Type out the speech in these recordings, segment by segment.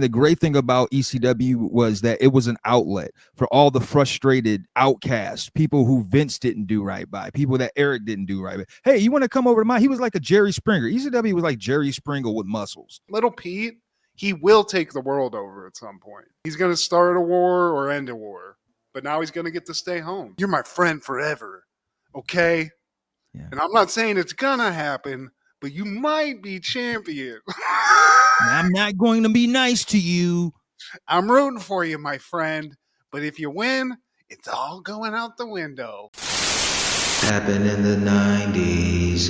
the great thing about ECW was that it was an outlet for all the frustrated outcasts, people who Vince didn't do right by, people that Eric didn't do right by. Hey, you want to come over to he was like a Jerry Springer. ECW was like Jerry Springer with muscles. Little Pete, he will take the world over at some point. He's going to start a war or end a war, but now he's going to get to stay home. You're my friend forever, okay? Yeah. And I'm not saying it's going to happen, but you might be champion. I'm not going to be nice to you. I'm rooting for you, my friend. But if you win, it's all going out the window. Happened in the 90s.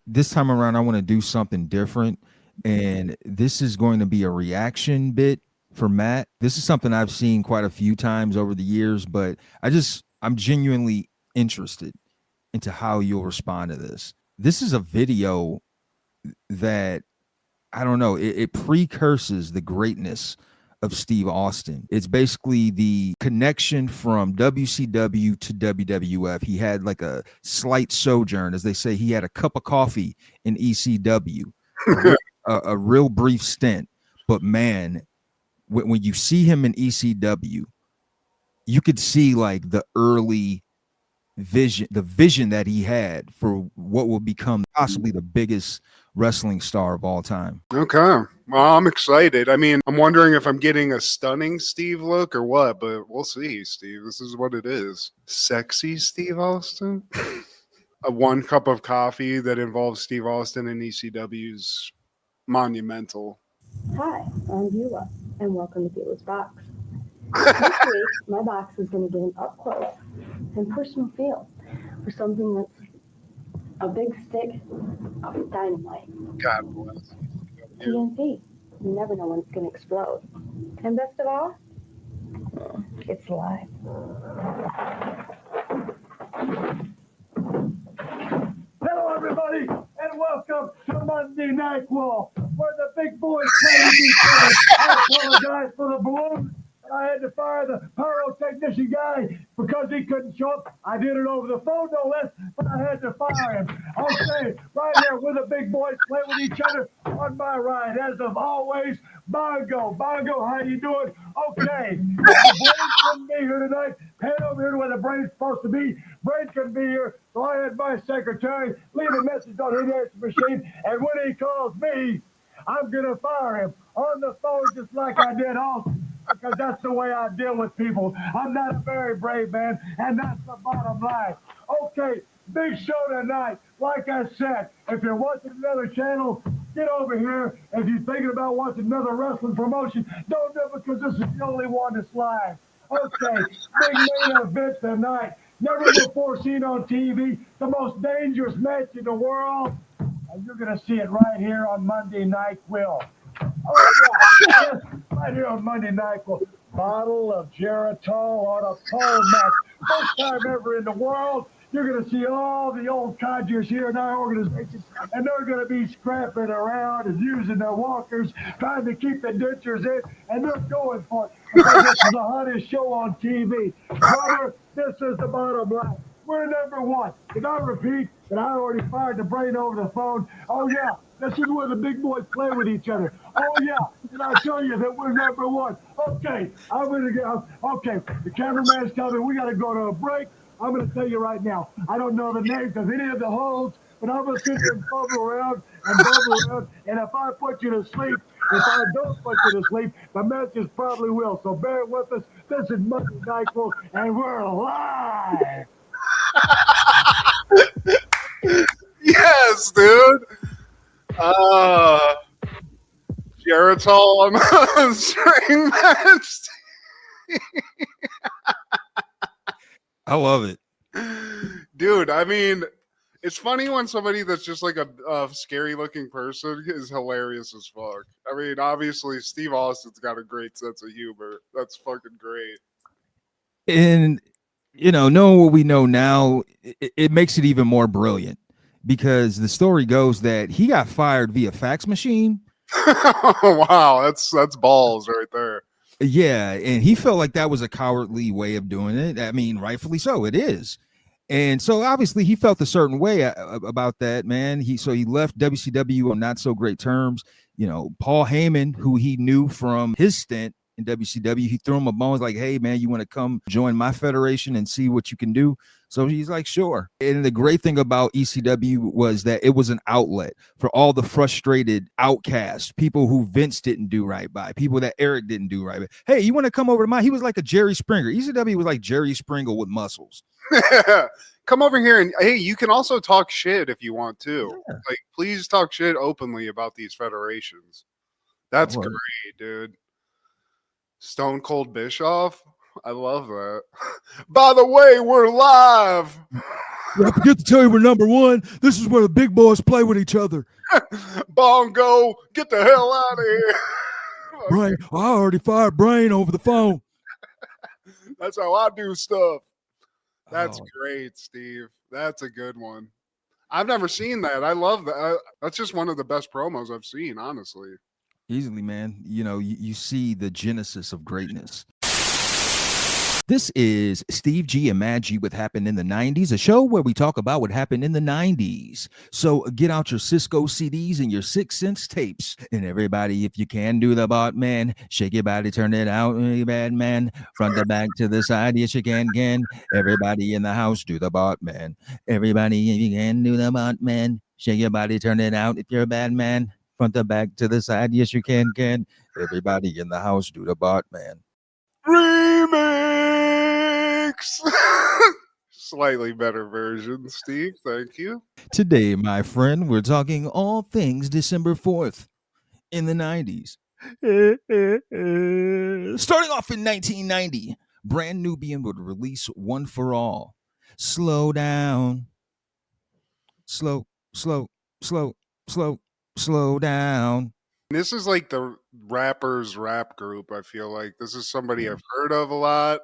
This time around, I want to do something different. And this is going to be a reaction bit for Matt. This is something I've seen quite a few times over the years, but I'm genuinely interested into how you'll respond to this. This is a video that, I don't know, it precurses the greatness of Steve Austin. It's basically the connection from WCW to WWF. He had like a slight sojourn, as they say. He had a cup of coffee in ECW, a real brief stint. But man, when you see him in ECW, you could see like the early vision that he had for what will become possibly the biggest wrestling star of all time. Okay. Well, I'm excited. I mean, I'm wondering if I'm getting a stunning Steve look or what, but we'll see, Steve. This is what it is. Sexy Steve Austin? A 1 cup of coffee that involves Steve Austin and ECW's monumental. Hi, I'm Beulah, and welcome to Beulah's Box. This week, my box is going to get an up-close and personal feel for something that's a big stick of dynamite. God bless. TNT. You never know when it's going to explode. And best of all, it's live. Hello, everybody, and welcome to Monday Night War, where the big boys play with each other. I apologize for the balloon. I had to fire the pyrotechnician guy because he couldn't show up. I did it over the phone, no less, but I had to fire him. Okay, right here with the big boys play with each other on my right, as of always, Bongo. Bongo, how you doing? Okay, the Brain couldn't be here tonight. Head over here to where the Brain's supposed to be. Brain couldn't be here, so I had my secretary leave a message on his answer machine, and when he calls me, I'm going to fire him on the phone just like I did Austin. Because that's the way I deal with people. I'm not a very brave man, and that's the bottom line. Okay, big show tonight. Like I said, if you're watching another channel, get over here. If you're thinking about watching another wrestling promotion, don't do it because this is the only one that's live. Okay, big main event tonight. Never before seen on TV. The most dangerous match in the world. And you're going to see it right here on Monday Night Will. Oh, yeah. Yes, right here on Monday Night, bottle of Geritol on a pole match. First time ever in the world. You're going to see all the old codgers here in our organization, and they're going to be scrapping around and using their walkers, trying to keep the dentures in, and they're going for it because this is the hottest show on TV. Brother, this is the bottom line. We're number one. Did I repeat that I already fired the Brain over the phone? Oh, yeah. This is where the big boys play with each other. Oh, yeah. Did I tell you that we're number one? Okay. I'm going to go. Okay. The cameraman's coming. We got to go to a break. I'm going to tell you right now. I don't know the names of any of the holds, but I'm going to sit here and bubble around and bubble around. And if I put you to sleep, if I don't put you to sleep, the matches probably will. So bear with us. This is Monday Night War, and we're live. Yes, dude. Geritol on a string match. I love it. Dude, I mean, it's funny when somebody that's just like a scary looking person is hilarious as fuck. I mean, obviously, Steve Austin's got a great sense of humor. That's fucking great. And, you know, knowing what we know now, it makes it even more brilliant because the story goes that he got fired via fax machine. Wow, that's balls right there. Yeah, and he felt like that was a cowardly way of doing it. I mean, rightfully so, it is. And so obviously he felt a certain way about that, man. He left WCW on not so great terms. Paul Heyman, who he knew from his stint in WCW, he threw him a bone. Was like, hey man, you want to come join my federation and see what you can do? So he's like, sure. And the great thing about ECW was that it was an outlet for all the frustrated outcasts, people who Vince didn't do right by, people that Eric didn't do right by. Hey, you want to come over to mine? He was like a Jerry Springer. ECW was like Jerry Springer with muscles. Come over here and hey, you can also talk shit if you want to. Yeah. Like, please talk shit openly about these federations. That's Right. great, dude. Stone Cold Bischoff. I love that. By the way, we're live. I forget to tell you we're number one. This is where the big boys play with each other. Bongo, get the hell out of here. Brain, I already fired Brain over the phone. That's how I do stuff. That's Oh. great, Steve. That's a good one. I've never seen that. I love that. That's just one of the best promos I've seen, honestly. Easily, man. You see the genesis of greatness. This is Steve G and Mad G with Happened in the 90s, a show where we talk about what happened in the 90s. So get out your Cisco CDs and your 6 Sense tapes. And everybody, if you can, do the bot man. Shake your body, turn it out, you bad man. Front to back to the side, yes you can. Everybody in the house, do the bot man. Everybody, if you can, do the bot man. Shake your body, turn it out if you're a bad man. Front to back to the side, yes you can. Everybody in the house, do the bot man. Remix. Slightly better version, Steve. Thank you. Today, my friend, we're talking all things December 4th in the 90s. Starting off in 1990, Brand Nubian would release One for All. Slow down. Slow down. This is like the rappers rap group, I feel like. This is somebody I've heard of a lot.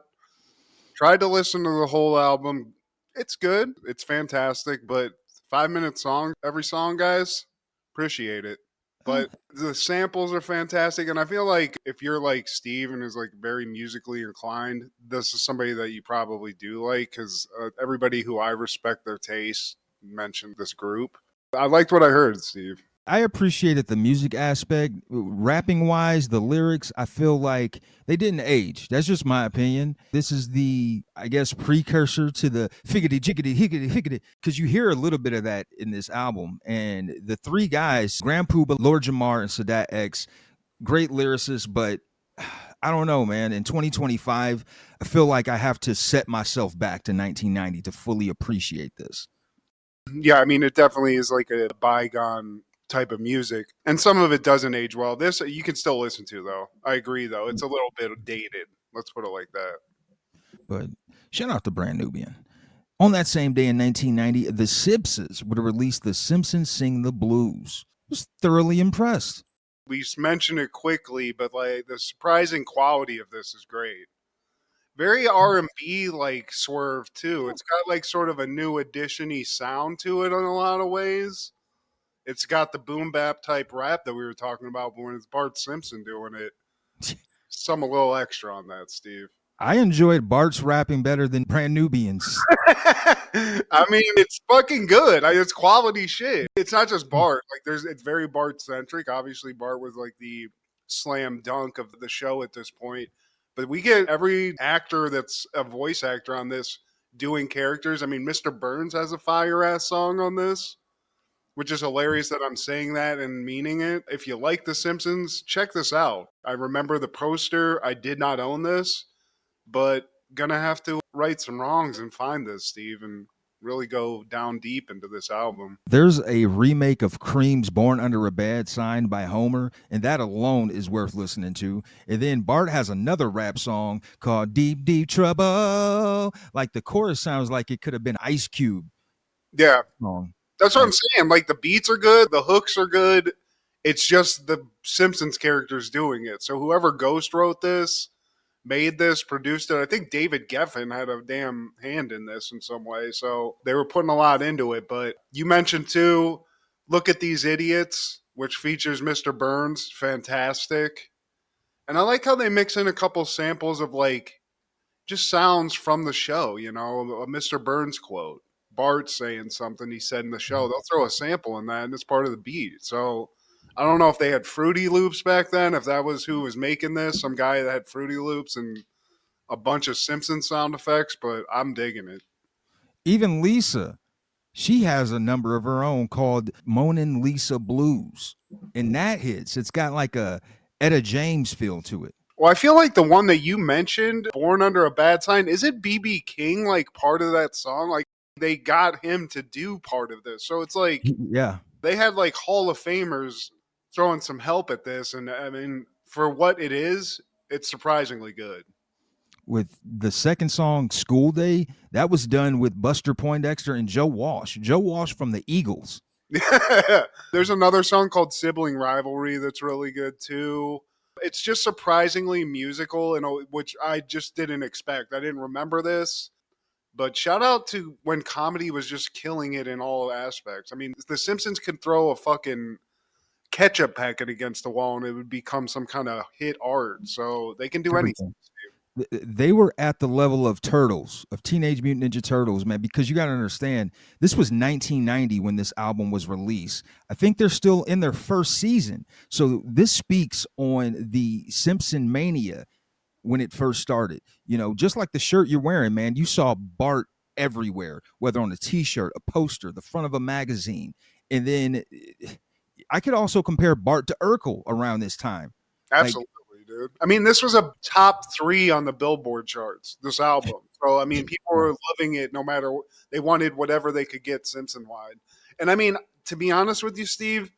Tried to listen to the whole album. It's good. It's fantastic, but 5-minute song, every song, guys, appreciate it. But the samples are fantastic, and I feel like if you're like Steve and is like very musically inclined, this is somebody that you probably do like, because everybody who I respect their taste mentioned this group. I liked what I heard, Steve. I appreciated the music aspect. Rapping wise, the lyrics, I feel like they didn't age. That's just my opinion. This is the, I guess, precursor to the figgity jiggity higgity higgity, because you hear a little bit of that in this album. And the three guys, Grand Poobah, Lord Jamar, and Sadat X, great lyricists, but I don't know, man. In 2025, I feel like I have to set myself back to 1990 to fully appreciate this. Yeah, I mean, it definitely is like a bygone type of music, and some of it doesn't age well. This you can still listen to, though. I agree, though. It's a little bit dated. Let's put it like that. But shout out to Brand Nubian. On that same day in 1990, the Simpsons would release The Simpsons Sing the Blues. I was thoroughly impressed. We mentioned it quickly, but like the surprising quality of this is great. Very R&B like swerve too. It's got like sort of a new edition-y sound to it in a lot of ways. It's got the boom bap type rap that we were talking about, but when it's Bart Simpson doing it, some a little extra on that, Steve. I enjoyed Bart's rapping better than Brand Nubian's. I mean, it's fucking good. It's quality shit. It's not just Bart. Like, it's very Bart centric. Obviously, Bart was like the slam dunk of the show at this point. But we get every actor that's a voice actor on this doing characters. I mean, Mr. Burns has a fire ass song on this, which is hilarious that I'm saying that and meaning it. If you like The Simpsons, check this out. I remember the poster. I did not own this, but gonna have to right some wrongs and find this, Steve, and really go down deep into this album. There's a remake of Cream's Born Under a Bad Sign by Homer, and that alone is worth listening to. And then Bart has another rap song called Deep Deep Trouble. Like the chorus sounds like it could have been Ice Cube Yeah. song. That's what I'm saying. Like, the beats are good, the hooks are good. It's just the Simpsons characters doing it. So whoever ghost wrote this, made this, produced it, I think David Geffen had a damn hand in this in some way. So they were putting a lot into it. But you mentioned too, Look at These Idiots, which features Mr. Burns. Fantastic. And I like how they mix in a couple samples of like just sounds from the show, you know, a Mr. Burns quote. Bart saying something he said in the show, they'll throw a sample in that, and it's part of the beat. So I don't know if they had Fruity Loops back then, if that was who was making this, some guy that had Fruity Loops and a bunch of Simpsons sound effects, but I'm digging it. Even Lisa, she has a number of her own called Moanin' Lisa Blues. And that hits. It's got like a Etta James feel to it. Well, I feel like the one that you mentioned, Born Under a Bad Sign, is it BB King like part of that song? Like they got him to do part of this. So it's like Yeah. they had like Hall of Famers throwing some help at this. And I mean, for what it is, it's surprisingly good. With the second song, School Day, that was done with Buster Poindexter and Joe Walsh. Joe Walsh from the Eagles. There's another song called Sibling Rivalry that's really good too. It's just surprisingly musical, and which I just didn't expect. I didn't remember this, but shout out to when comedy was just killing it in all aspects. I mean, The Simpsons could throw a fucking ketchup packet against the wall and it would become some kind of hit art. So they can do anything. They were at the level of Turtles, of Teenage Mutant Ninja Turtles, man, because you got to understand, this was 1990 when this album was released. I think they're still in their first season. So this speaks on the Simpson mania when it first started. You know, just like the shirt you're wearing, man, you saw Bart everywhere, whether on a t-shirt, a poster, the front of a magazine. And then I could also compare Bart to Urkel around this time. Absolutely. Dude. I mean, this was a top 3 on the Billboard charts, this album. So, I mean, people were loving it no matter what. They wanted whatever they could get Simpson-wide. And, I mean, to be honest with you, Steve,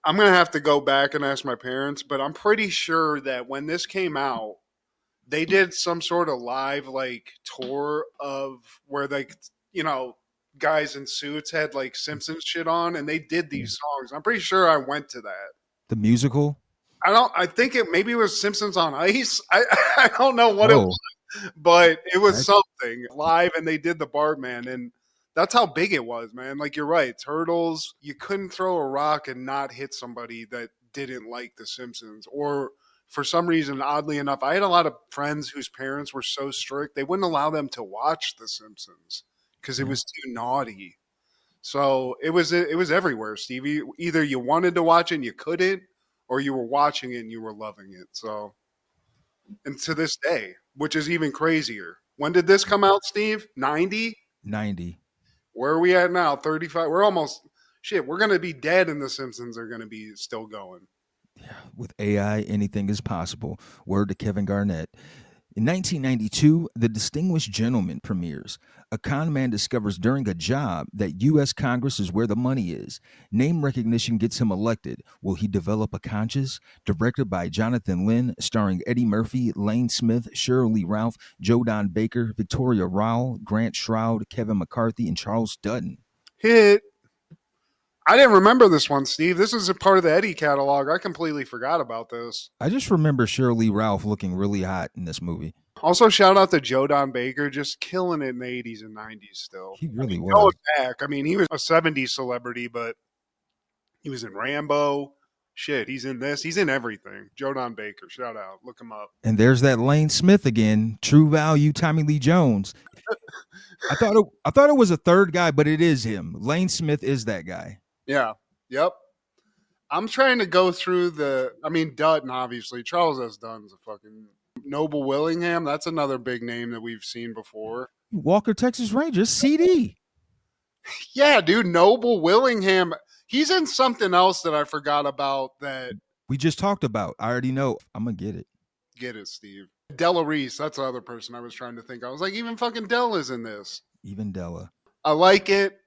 I'm going to have to go back and ask my parents, but I'm pretty sure that when this came out, they did some sort of live, like, tour of where, like, you know, guys in suits had, like, Simpsons shit on, and they did these songs. I'm pretty sure I went to that. The musical? I think maybe it was Simpsons on Ice. I don't know what it was, but it was something live, and they did the Bartman, and that's how big it was, man. Like, you're right. Turtles, you couldn't throw a rock and not hit somebody that didn't like the Simpsons. Or for some reason, oddly enough, I had a lot of friends whose parents were so strict, they wouldn't allow them to watch the Simpsons because it was too naughty. So it was everywhere, Stevie. Either you wanted to watch it and you couldn't, or you were watching it and you were loving it. So, and to this day, which is even crazier. When did this come out, Steve? 90? 90. Where are we at now? 35? We're almost, shit, we're going to be dead and the Simpsons are going to be still going. Yeah, with AI, anything is possible. Word to Kevin Garnett. In 1992, The Distinguished Gentleman premieres. A con man discovers during a job that U.S. Congress is where the money is. Name recognition gets him elected. Will he develop a conscience? Directed by Jonathan Lynn, starring Eddie Murphy, Lane Smith, Shirley Ralph, Joe Don Baker, Victoria Rowell, Grant Shroud, Kevin McCarthy, and Charles Dutton. Hit. I didn't remember this one, Steve. This is a part of the Eddie catalog. I completely forgot about this. I just remember Shirley Ralph looking really hot in this movie. Also, shout out to Joe Don Baker, just killing it in the 80s and 90s still. He really was. Going back, I mean, he was a 70s celebrity, but he was in Rambo. Shit, he's in this. He's in everything. Joe Don Baker, shout out. Look him up. And there's that Lane Smith again. True Value, Tommy Lee Jones. I thought it was a third guy, but it is him. Lane Smith is that guy. Yeah. Yep. I'm trying to go through Dutton, obviously. Charles S. Dunn's a fucking Noble Willingham. That's another big name that we've seen before. Walker, Texas Rangers, CD. Yeah, dude. Noble Willingham. He's in something else that I forgot about that we just talked about. I already know. I'm going to get it. Get it, Steve. Della Reese. That's the other person I was trying to think. I was like, even fucking Della's in this. Even Della. I like it.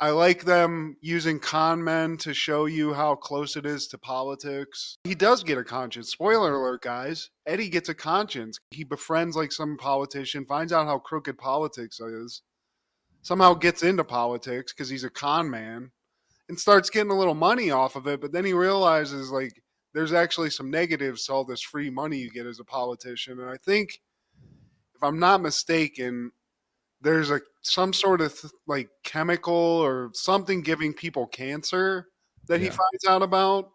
I like them using con men to show you how close it is to politics. He does get a conscience. Spoiler alert, guys. Eddie gets a conscience. He befriends like some politician, finds out how crooked politics is, somehow gets into politics because he's a con man and starts getting a little money off of it. But then he realizes like there's actually some negatives to all this free money you get as a politician. And I think, if I'm not mistaken, there's some sort of like chemical or something giving people cancer that he finds out about.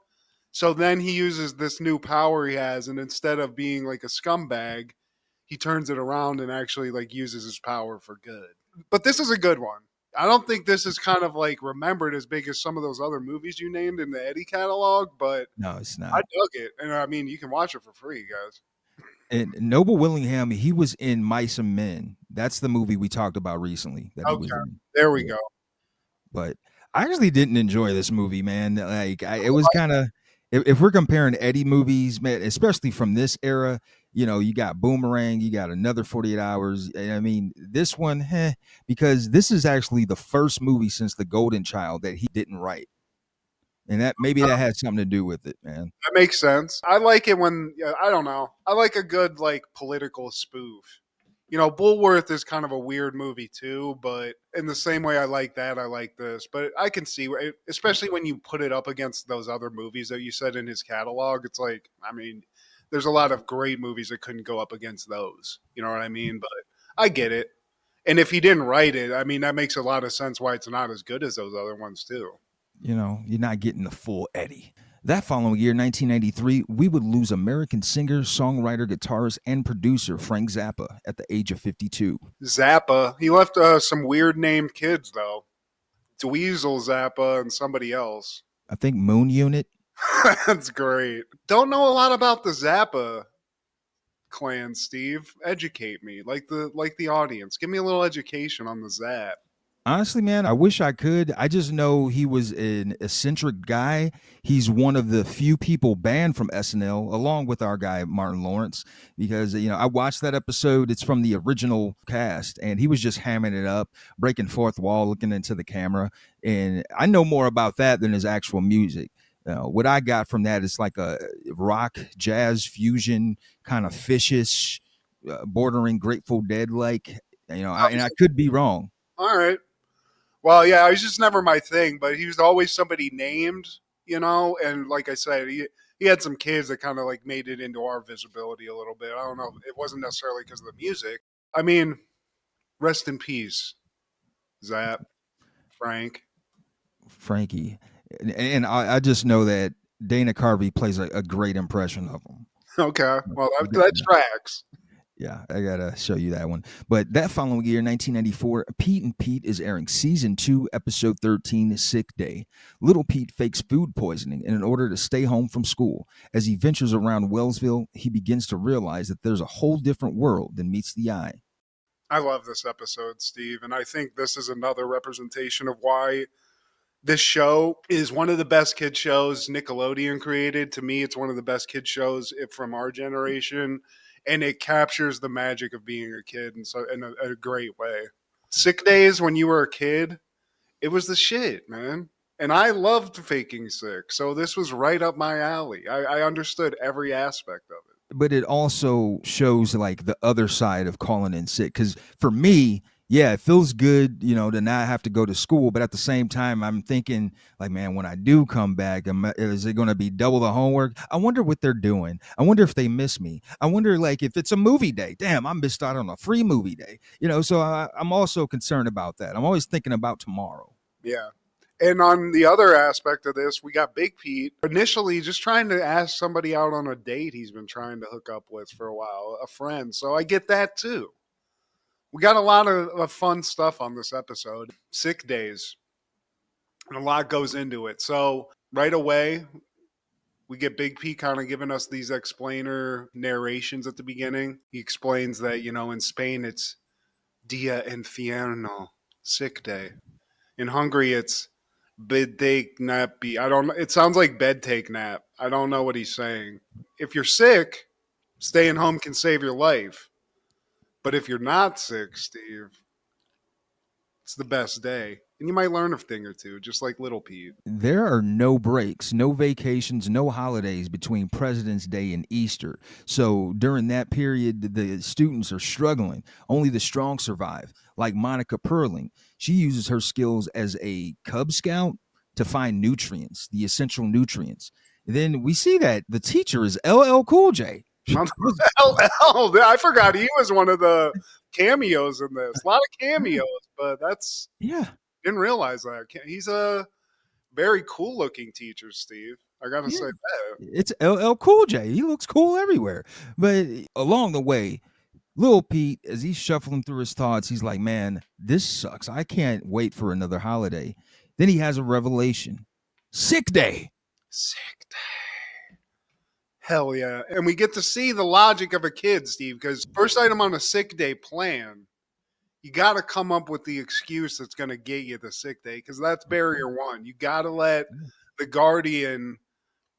So then he uses this new power he has, and instead of being like a scumbag, he turns it around and actually like uses his power for good. But this is a good one. I don't think this is kind of like remembered as big as some of those other movies you named in the Eddie catalog, but No, it's I not. dug it. And I mean, you can watch it for free, guys. And Noble Willingham, he was in Mice and Men. That's the movie we talked about recently that he was Okay. in. There we Yeah. go. But I actually didn't enjoy this movie, man. Like it was kind of, if we're comparing Eddie movies, man, especially from this era, you know, you got Boomerang, you got Another 48 Hours. And I mean, this one, because this is actually the first movie since The Golden Child that he didn't write. And that maybe that has something to do with it, man. That makes sense. I like it when, I don't know. I like a good, like, political spoof. You know, Bulworth is kind of a weird movie too, but in the same way I like that, I like this. But I can see, especially when you put it up against those other movies that you said in his catalog, it's like, I mean, there's a lot of great movies that couldn't go up against those. You know what I mean? But I get it. And if he didn't write it, I mean, that makes a lot of sense why it's not as good as those other ones too. You know, you're not getting the full Eddie. That following year, 1993, we would lose American singer, songwriter, guitarist, and producer Frank Zappa at the age of 52. Zappa. He left some weird named kids, though. Dweezil Zappa and somebody else. I think Moon Unit. That's great. Don't know a lot about the Zappa clan, Steve. Educate me, like the audience. Give me a little education on the Zap. Honestly, man, I wish I could. I just know he was an eccentric guy. He's one of the few people banned from SNL, along with our guy Martin Lawrence, because you know I watched that episode. It's from the original cast, and he was just hamming it up, breaking fourth wall, looking into the camera. And I know more about that than his actual music. What I got from that is like a rock jazz fusion, kind of fishish, bordering Grateful Dead like. You know, and I could be wrong. All right. Well, yeah, it was just never my thing, but he was always somebody named, you know, and like I said, he had some kids that kind of like made it into our visibility a little bit. I don't know. It wasn't necessarily because of the music. I mean, rest in peace, Zap, Frankie. And I just know that Dana Carvey plays a great impression of him. Okay. Well, that tracks. Yeah, I gotta show you that one. But that following year, 1994, Pete and Pete is airing season 2, episode 13, Sick Day. Little Pete fakes food poisoning in order to stay home from school. As he ventures around Wellsville, he begins to realize that there's a whole different world than meets the eye. I love this episode, Steve, and I think this is another representation of why this show is one of the best kid shows Nickelodeon created. To me, it's one of the best kid shows from our generation. And it captures the magic of being a kid in a great way. Sick days when you were a kid, it was the shit, man. And I loved faking sick. So this was right up my alley. I understood every aspect of it. But it also shows like the other side of calling in sick. Because for me, yeah, it feels good, you know, to not have to go to school. But at the same time, I'm thinking like, man, when I do come back, is it going to be double the homework? I wonder what they're doing. I wonder if they miss me. I wonder like if it's a movie day. Damn, I missed out on a free movie day. You know, so I'm also concerned about that. I'm always thinking about tomorrow. Yeah. And on the other aspect of this, we got Big Pete initially just trying to ask somebody out on a date he's been trying to hook up with for a while, a friend. So I get that too. We got a lot of fun stuff on this episode. Sick days. And a lot goes into it. So right away, we get Big P kind of giving us these explainer narrations at the beginning. He explains that, you know, in Spain, it's Dia Infierno, sick day. In Hungary, it's bed take nap. It sounds like bed take nap. I don't know what he's saying. If you're sick, staying home can save your life. But if you're not sick, Steve, it's the best day. And you might learn a thing or two, just like Little Pete. There are no breaks, no vacations, no holidays between President's Day and Easter. So during that period, the students are struggling. Only the strong survive. Like Monica Perling, she uses her skills as a Cub Scout to find nutrients, the essential nutrients. Then we see that the teacher is LL Cool J. LL, I forgot he was one of the cameos in this. A lot of cameos, but didn't realize that. He's a very cool looking teacher, Steve. I gotta say that. It's LL Cool J. He looks cool everywhere. But along the way, Lil Pete, as he's shuffling through his thoughts, he's like, man, this sucks. I can't wait for another holiday. Then he has a revelation. Sick day. Sick day. Hell yeah. And we get to see the logic of a kid, Steve, because first item on a sick day plan, you got to come up with the excuse that's going to get you the sick day, because that's barrier one. You got to let the guardian,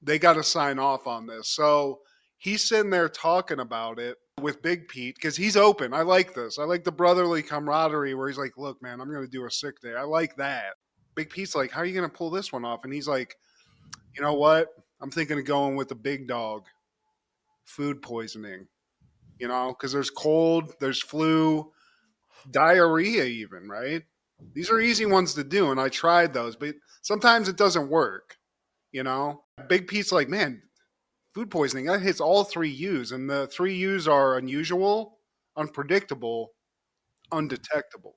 they got to sign off on this. So he's sitting there talking about it with Big Pete because he's open. I like this. I like the brotherly camaraderie where he's like, look, man, I'm going to do a sick day. I like that. Big Pete's like, how are you going to pull this one off? And he's like, you know what? I'm thinking of going with the big dog. Food poisoning, you know, because there's cold, there's flu, diarrhea even, right? These are easy ones to do, and I tried those, but sometimes it doesn't work, you know? Big Pete's like, man, food poisoning, that hits all 3 U's, and the 3 U's are unusual, unpredictable, undetectable.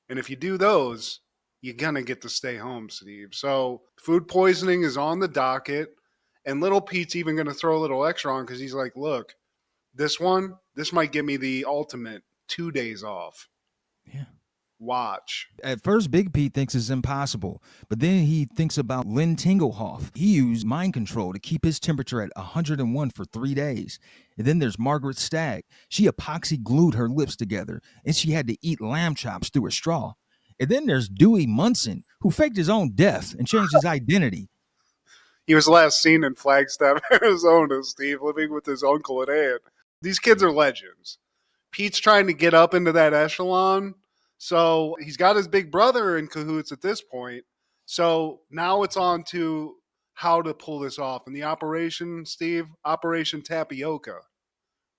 And if you do those, you're going to get to stay home, Steve. So food poisoning is on the docket, and little Pete's even going to throw a little extra on because he's like, look, this might give me the ultimate 2 days off. Yeah. Watch. At first, Big Pete thinks it's impossible, but then he thinks about Lynn Tinglehoff. He used mind control to keep his temperature at 101 for 3 days. And then there's Margaret Stagg. She epoxy glued her lips together, and she had to eat lamb chops through a straw. And then there's Dewey Munson, who faked his own death and changed his identity. He was last seen in Flagstaff, Arizona, Steve, living with his uncle and aunt. These kids are legends. Pete's trying to get up into that echelon. So he's got his big brother in cahoots at this point. So now it's on to how to pull this off. And the operation, Steve, Operation Tapioca.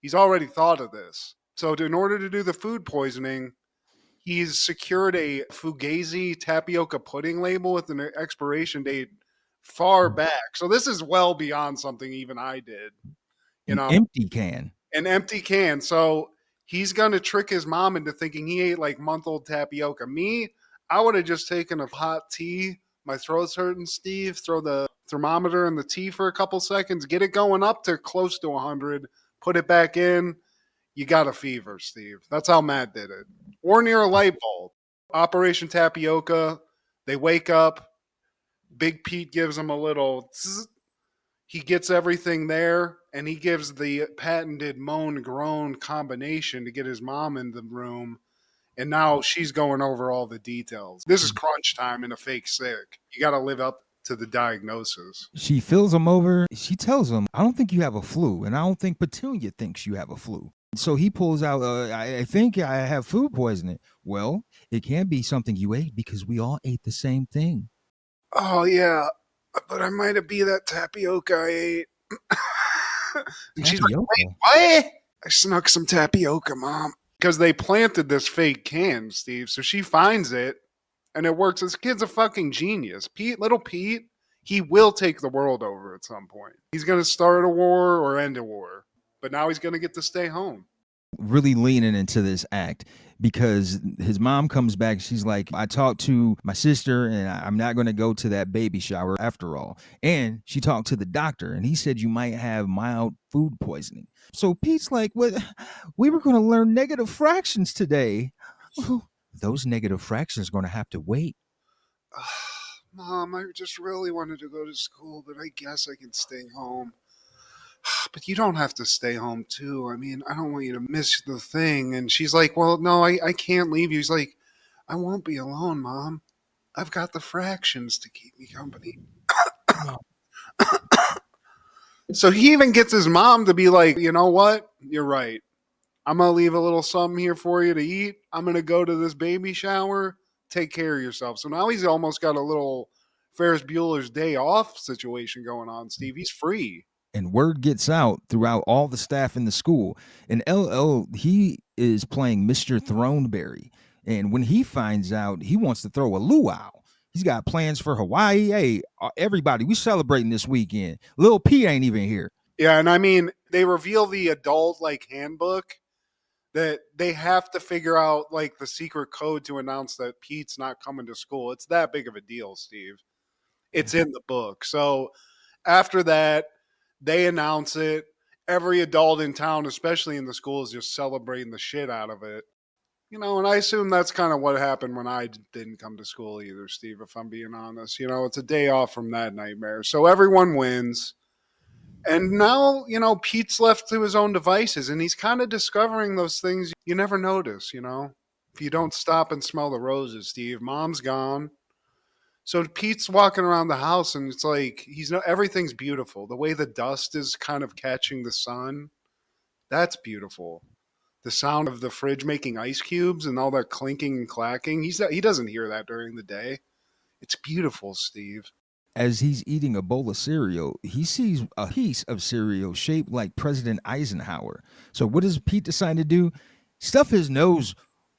He's already thought of this. So in order to do the food poisoning, he's secured a Fugazi tapioca pudding label with an expiration date far back. So this is well beyond something even I did. You know, empty can. An empty can. So he's going to trick his mom into thinking he ate like month-old tapioca. Me, I would have just taken a hot tea. My throat's hurting, Steve. Throw the thermometer in the tea for a couple seconds. Get it going up to close to 100. Put it back in. You got a fever, Steve. That's how Matt did it. Or near a light bulb. Operation Tapioca. They wake up. Big Pete gives him a little zzz. He gets everything there, and he gives the patented moan-groan combination to get his mom in the room, and now she's going over all the details. This is crunch time in a fake sick. You got to live up to the diagnosis. She fills him over. She tells him, I don't think you have a flu, and I don't think Petunia thinks you have a flu. So he pulls out, I think I have food poisoning. Well, it can't be something you ate because we all ate the same thing. Oh, yeah, but I might have been that tapioca I ate. And she's like, wait, what? I snuck some tapioca, Mom. Because they planted this fake can, Steve. So she finds it, and it works. This kid's a fucking genius. Little Pete, he will take the world over at some point. He's going to start a war or end a war. But now he's going to get to stay home. Really leaning into this act because his mom comes back. She's like, I talked to my sister and I'm not going to go to that baby shower after all. And she talked to the doctor and he said you might have mild food poisoning. So Pete's like, what? We were going to learn negative fractions today. Those negative fractions are going to have to wait. Mom, I just really wanted to go to school, but I guess I can stay home. But you don't have to stay home too. I mean, I don't want you to miss the thing. And she's like, well, no, I can't leave you. He's like, I won't be alone, Mom. I've got the fractions to keep me company. So he even gets his mom to be like, you know what? You're right. I'm going to leave a little something here for you to eat. I'm going to go to this baby shower. Take care of yourself. So now he's almost got a little Ferris Bueller's Day Off situation going on, Steve. He's free. And word gets out throughout all the staff in the school. And LL, he is playing Mr. Throneberry. And when he finds out, he wants to throw a luau. He's got plans for Hawaii. Hey, everybody, we celebrating this weekend. Lil P ain't even here. Yeah, and I mean, they reveal the adult handbook that they have to figure out the secret code to announce that Pete's not coming to school. It's that big of a deal, Steve. It's in the book. So after that, they announce it. every adult in town, especially in the school, is just celebrating the shit out of it. You know, and I assume that's kind of what happened when I didn't come to school either, Steve, if I'm being honest. You know, it's a day off from that nightmare. So everyone wins. And now, you know, Pete's left to his own devices, and he's kind of discovering those things you never notice, you know? If you don't stop and smell the roses, Steve. Mom's gone. So Pete's walking around the house, and it's like everything's beautiful. The way the dust is kind of catching the sun, that's beautiful. The sound of the fridge making ice cubes and all that clinking and clacking, he doesn't hear that during the day. It's beautiful, Steve. As he's eating a bowl of cereal, he sees a piece of cereal shaped like President Eisenhower. So what does Pete decide to do? Stuff his nose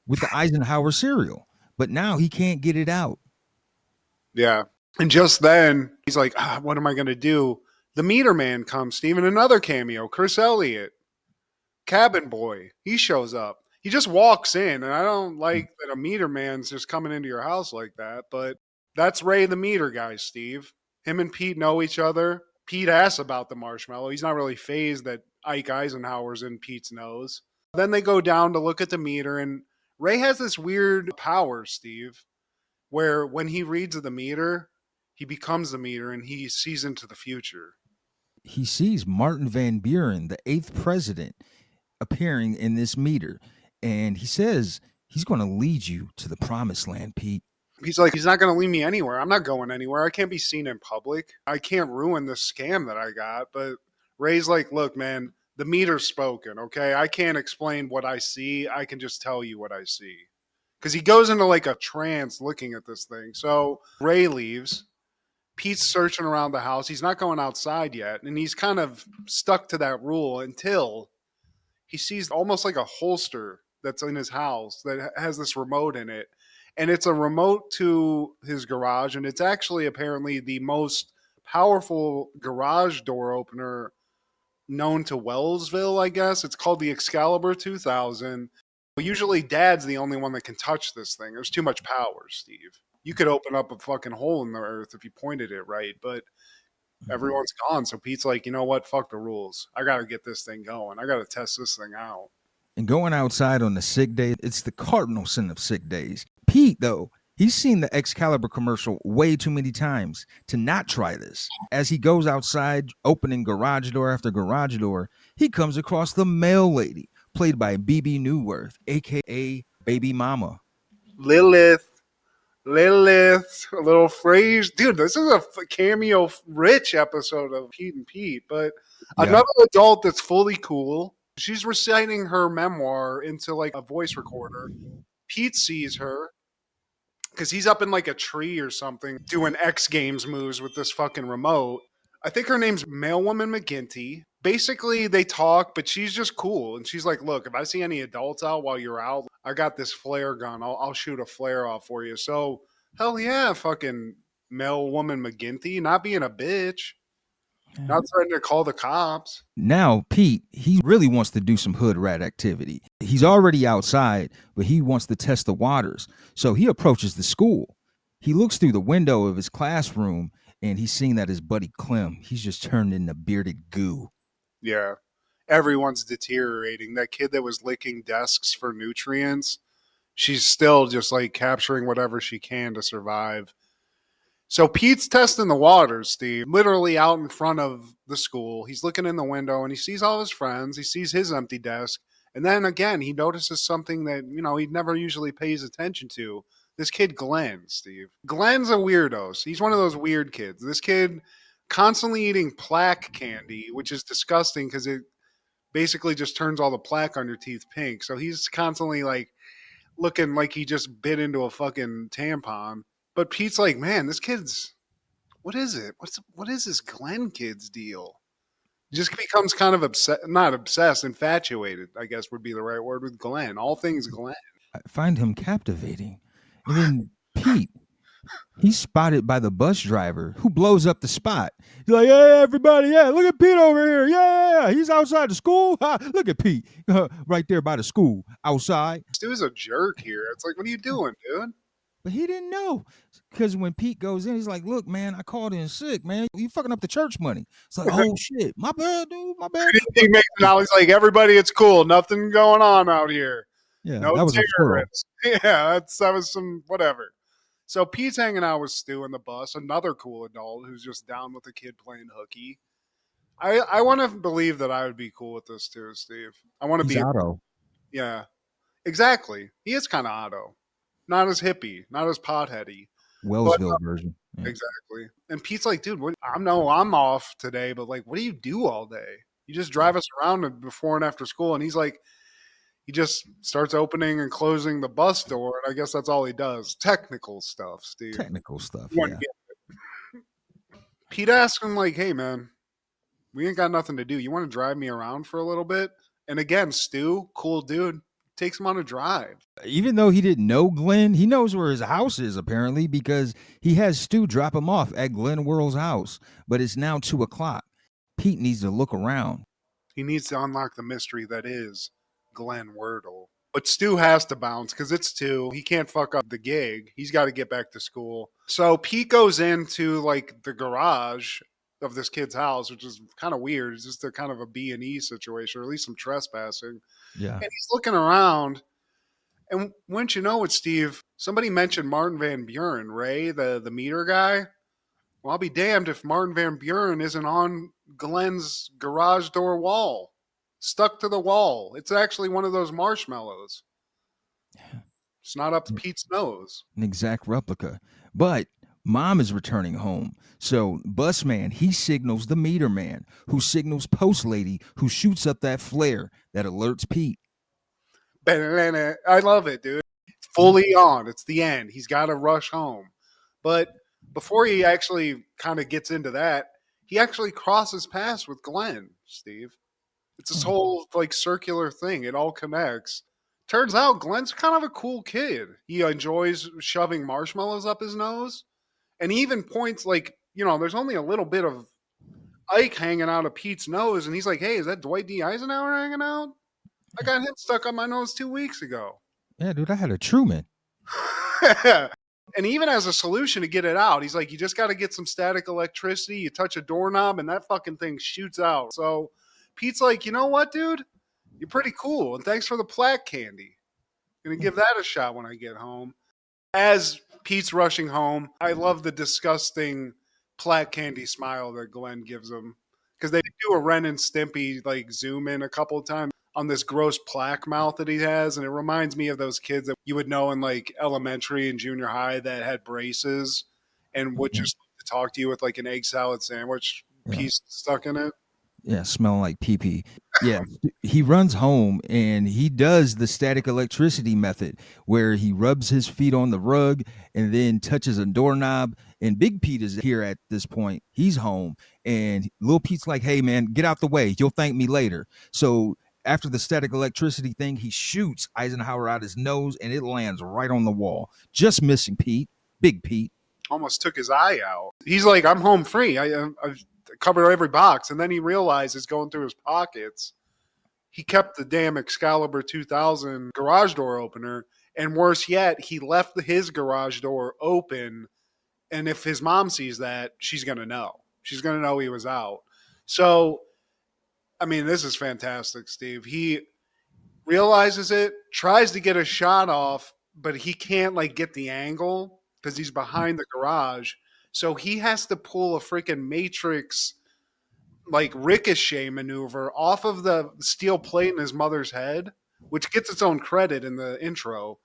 with the Eisenhower cereal, but now he can't get it out. Yeah. And just then, he's like, what am I going to do? The meter man comes, Steve, and another cameo, Chris Elliott, cabin boy. He shows up. He just walks in, and I don't like that a meter man's just coming into your house like that, but that's Ray the meter guy, Steve. Him and Pete know each other. Pete asks about the marshmallow. He's not really fazed that Ike Eisenhower's in Pete's nose. Then they go down to look at the meter, and Ray has this weird power, Steve, where when he reads the meter, he becomes the meter and he sees into the future. He sees Martin Van Buren, the 8th president, appearing in this meter, and he says he's going to lead you to the promised land, Pete. He's like, he's not going to lead me anywhere. I'm not going anywhere. I can't be seen in public. I can't ruin this scam that I got. But Ray's like, look, man, the meter's spoken, okay? I can't explain what I see. I can just tell you what I see. Because he goes into like a trance looking at this thing. So Ray leaves. Pete's searching around the house. He's not going outside yet. And he's kind of stuck to that rule until he sees almost like a holster that's in his house that has this remote in it. And it's a remote to his garage, and it's actually apparently the most powerful garage door opener known to Wellsville, I guess. It's called the Excalibur 2000. Usually Dad's the only one that can touch this thing. There's too much power, Steve. You could open up a fucking hole in the earth if you pointed it right, but everyone's gone. So Pete's like, you know what? Fuck the rules. I got to get this thing going. I got to test this thing out. And going outside on the sick day, it's the cardinal sin of sick days. Pete, though, he's seen the Excalibur commercial way too many times to not try this. As he goes outside, opening garage door after garage door, he comes across the mail lady, played by BB Newworth, a.k.a. Baby Mama. Lilith, a little phrase. Dude, this is a cameo-rich episode of Pete and Pete, but another adult that's fully cool. She's reciting her memoir into like a voice recorder. Pete sees her because he's up in like a tree or something doing X Games moves with this fucking remote. I think her name's Mailwoman McGinty. Basically, they talk, but she's just cool. And she's like, look, if I see any adults out while you're out, I got this flare gun. I'll shoot a flare off for you. So, hell yeah, fucking Mailwoman McGinty. Not being a bitch. Not threatening to call the cops. Now, Pete, he really wants to do some hood rat activity. He's already outside, but he wants to test the waters. So he approaches the school. He looks through the window of his classroom, and he's seeing that his buddy Clem, he's just turned into bearded goo. Yeah. Everyone's deteriorating. That kid that was licking desks for nutrients, she's still just like capturing whatever she can to survive. So Pete's testing the waters, Steve, literally out in front of the school. He's looking in the window and he sees all his friends. He sees his empty desk. And then again, he notices something that, you know, he never usually pays attention to. This kid, Glenn, Steve. Glenn's a weirdo. He's one of those weird kids. This kid constantly eating plaque candy, which is disgusting because it basically just turns all the plaque on your teeth pink. So he's constantly like looking like he just bit into a fucking tampon. But Pete's like, man, this kid's, what is it? What is this Glenn kid's deal? He just becomes kind of not obsessed, infatuated, I guess would be the right word with Glenn. All things Glenn. I find him captivating. And then Pete, he's spotted by the bus driver who blows up the spot. He's like, hey, everybody, yeah, look at Pete over here. Yeah, he's outside the school. Look at Pete right there by the school outside. This dude's a jerk here. It's like, what are you doing, dude? But he didn't know, because when Pete goes in, he's like, "Look, man, I called in sick, man. You fucking up the church money." It's like, "Oh shit, my bad, dude, my bad." He makes it out. He's like, everybody, it's cool. Nothing going on out here. Yeah, No that was a squirrel. terrorists. Yeah, that was some whatever. So Pete's hanging out with Stu in the bus, another cool adult who's just down with the kid playing hooky. I want to believe that I would be cool with this too, Steve. I want to He's be. Otto. Yeah, exactly. He is kind of Otto. Not as hippie, not as potheady. Wellsville version. Yeah. Exactly. And Pete's like, dude, I'm off today, but like, what do you do all day? You just drive us around before and after school. And he's like, he just starts opening and closing the bus door. And I guess that's all he does. Technical stuff, Steve. Technical stuff. You Yeah. wouldn't get it. Pete asks him like, hey, man, we ain't got nothing to do. You want to drive me around for a little bit? And again, Stu, cool dude, takes him on a drive. Even though he didn't know Glenn, he knows where his house is apparently, because he has Stu drop him off at Glenn Worrell's house. But it's now 2:00. Pete needs to look around. He needs to unlock the mystery that is Glenn Wordle. But Stu has to bounce because it's 2. He can't fuck up the gig. He's got to get back to school. So Pete goes into like the garage of this kid's house, which is kind of weird. It's just a kind of a B&E situation, or at least some trespassing. Yeah. And he's looking around. And wouldn't you know it, Steve, somebody mentioned Martin Van Buren, Ray, the meter guy. Well, I'll be damned if Martin Van Buren isn't on Glenn's garage door wall, stuck to the wall. It's actually one of those marshmallows. It's not up to Pete's nose. An exact replica. But Mom is returning home. So bus man, he signals the meter man, who signals post lady, who shoots up that flare that alerts Pete. I love it, dude. It's fully on. It's the end. He's got to rush home. But before he actually kind of gets into that, he actually crosses paths with Glenn, Steve. It's this whole like circular thing. It all connects. Turns out Glenn's kind of a cool kid. He enjoys shoving marshmallows up his nose. And he even points like, there's only a little bit of Ike hanging out of Pete's nose. And he's like, hey, is that Dwight D. Eisenhower hanging out? I got him stuck on my nose 2 weeks ago. Yeah, dude, I had a Truman. And even as a solution to get it out, he's like, you just got to get some static electricity. You touch a doorknob and that fucking thing shoots out. So Pete's like, you know what, dude? You're pretty cool. And thanks for the plaque candy. Gonna give that a shot when I get home. As Pete's rushing home, I love the disgusting plaque candy smile that Glenn gives him. Because they do a Ren and Stimpy like zoom in a couple of times on this gross plaque mouth that he has. And it reminds me of those kids that you would know in like elementary and junior high that had braces and would just talk to you with like an egg salad sandwich piece stuck in it. Yeah, smelling like pee-pee. Yeah, he runs home and he does the static electricity method where he rubs his feet on the rug and then touches a doorknob. And Big Pete is here at this point. He's home. And Little Pete's like, hey, man, get out the way. You'll thank me later. So after the static electricity thing, he shoots Eisenhower out his nose and it lands right on the wall. Just missing Pete. Big Pete. Almost took his eye out. He's like, I'm home free. I've covered every box. And then he realizes going through his pockets, he kept the damn Excalibur 2000 garage door opener. And worse yet, he left his garage door open. And if his mom sees that, she's going to know. She's going to know he was out. So, I mean, this is fantastic, Steve. He realizes it, tries to get a shot off, but he can't like get the angle because he's behind the garage. So he has to pull a freaking Matrix like ricochet maneuver off of the steel plate in his mother's head, which gets its own credit in the intro.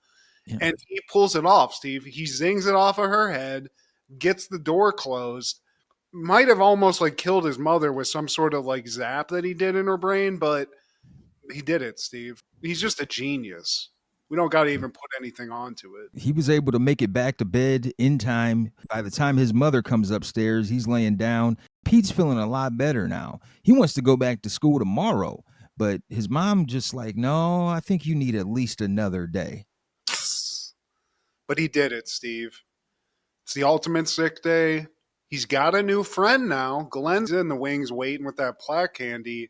Yeah. And he pulls it off, Steve. He zings it off of her head, gets the door closed. Might have almost like killed his mother with some sort of like zap that he did in her brain, but he did it, Steve. He's just a genius. We don't got to even put anything onto it. He was able to make it back to bed in time. By the time his mother comes upstairs, he's laying down. Pete's feeling a lot better now. He wants to go back to school tomorrow, but his mom just like, no, I think you need at least another day. But he did it, Steve. It's the ultimate sick day. He's got a new friend now. Glenn's in the wings waiting with that plaque candy.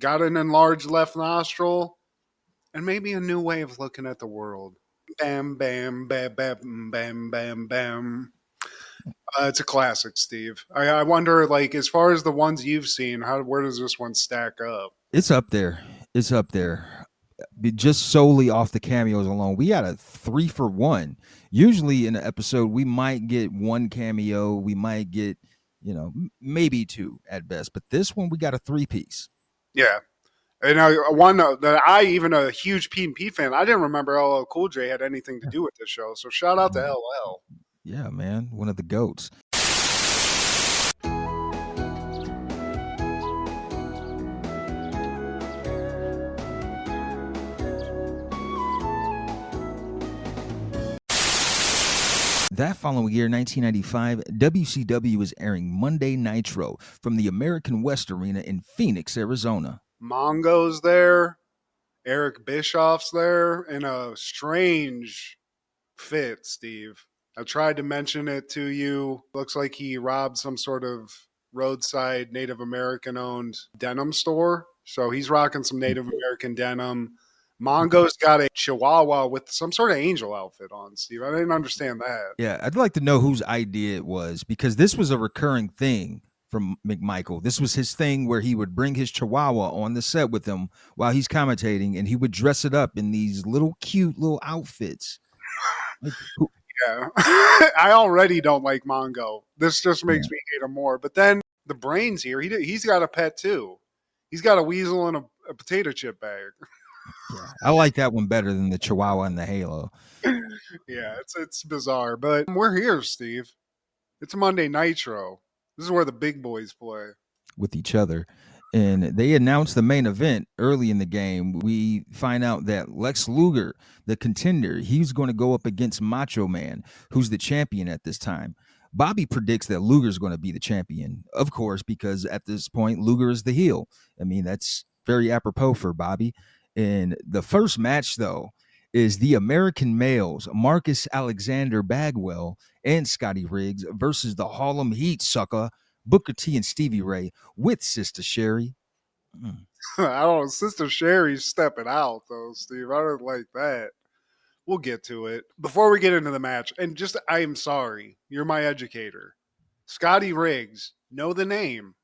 Got an enlarged left nostril. And maybe a new way of looking at the world. Bam, bam, bam, bam, bam, bam, bam. It's a classic, Steve. I wonder, like, as far as the ones you've seen, where does this one stack up? It's up there. It's up there. Just solely off the cameos alone, we got a 3-for-1. Usually in an episode, we might get one cameo, we might get, maybe two at best. But this one, we got a 3-piece. Yeah. And one that even a huge Pete and Pete fan, I didn't remember LL Cool J had anything to do with this show. So shout out to LL. Yeah, man, one of the goats. That following year, 1995, WCW is airing Monday Nitro from the American West Arena in Phoenix, Arizona. Mongo's there. Eric Bischoff's there in a strange fit, Steve. I tried to mention it to you. Looks like he robbed some sort of roadside Native American owned denim store. So he's rocking some Native American denim. Mongo's got a chihuahua with some sort of angel outfit on, Steve. I didn't understand that. Yeah, I'd like to know whose idea it was, because this was a recurring thing from McMichael. This was his thing where he would bring his chihuahua on the set with him while he's commentating, and he would dress it up in these little cute little outfits. Yeah. I already don't like Mongo. This just makes me hate him more. But then the brains here, he's got a pet too. He's got a weasel in a potato chip bag. Yeah, I like that one better than the chihuahua and the halo. Yeah, it's bizarre. But we're here, Steve. It's Monday Nitro. This is where the big boys play with each other. And they announced the main event early in the game. We find out that Lex Luger, the contender, he's going to go up against Macho Man, who's the champion at this time. Bobby predicts that Luger's going to be the champion, of course, because at this point, Luger is the heel. I mean, that's very apropos for Bobby. And the first match, though, is the American males, Marcus Alexander Bagwell and Scotty Riggs versus the Harlem Heat sucker, Booker T and Stevie Ray with Sister Sherry. I don't know. Sister Sherry's stepping out, though, Steve. I don't like that. We'll get to it. Before we get into the match, and just, I am sorry. You're my educator. Scotty Riggs, know the name.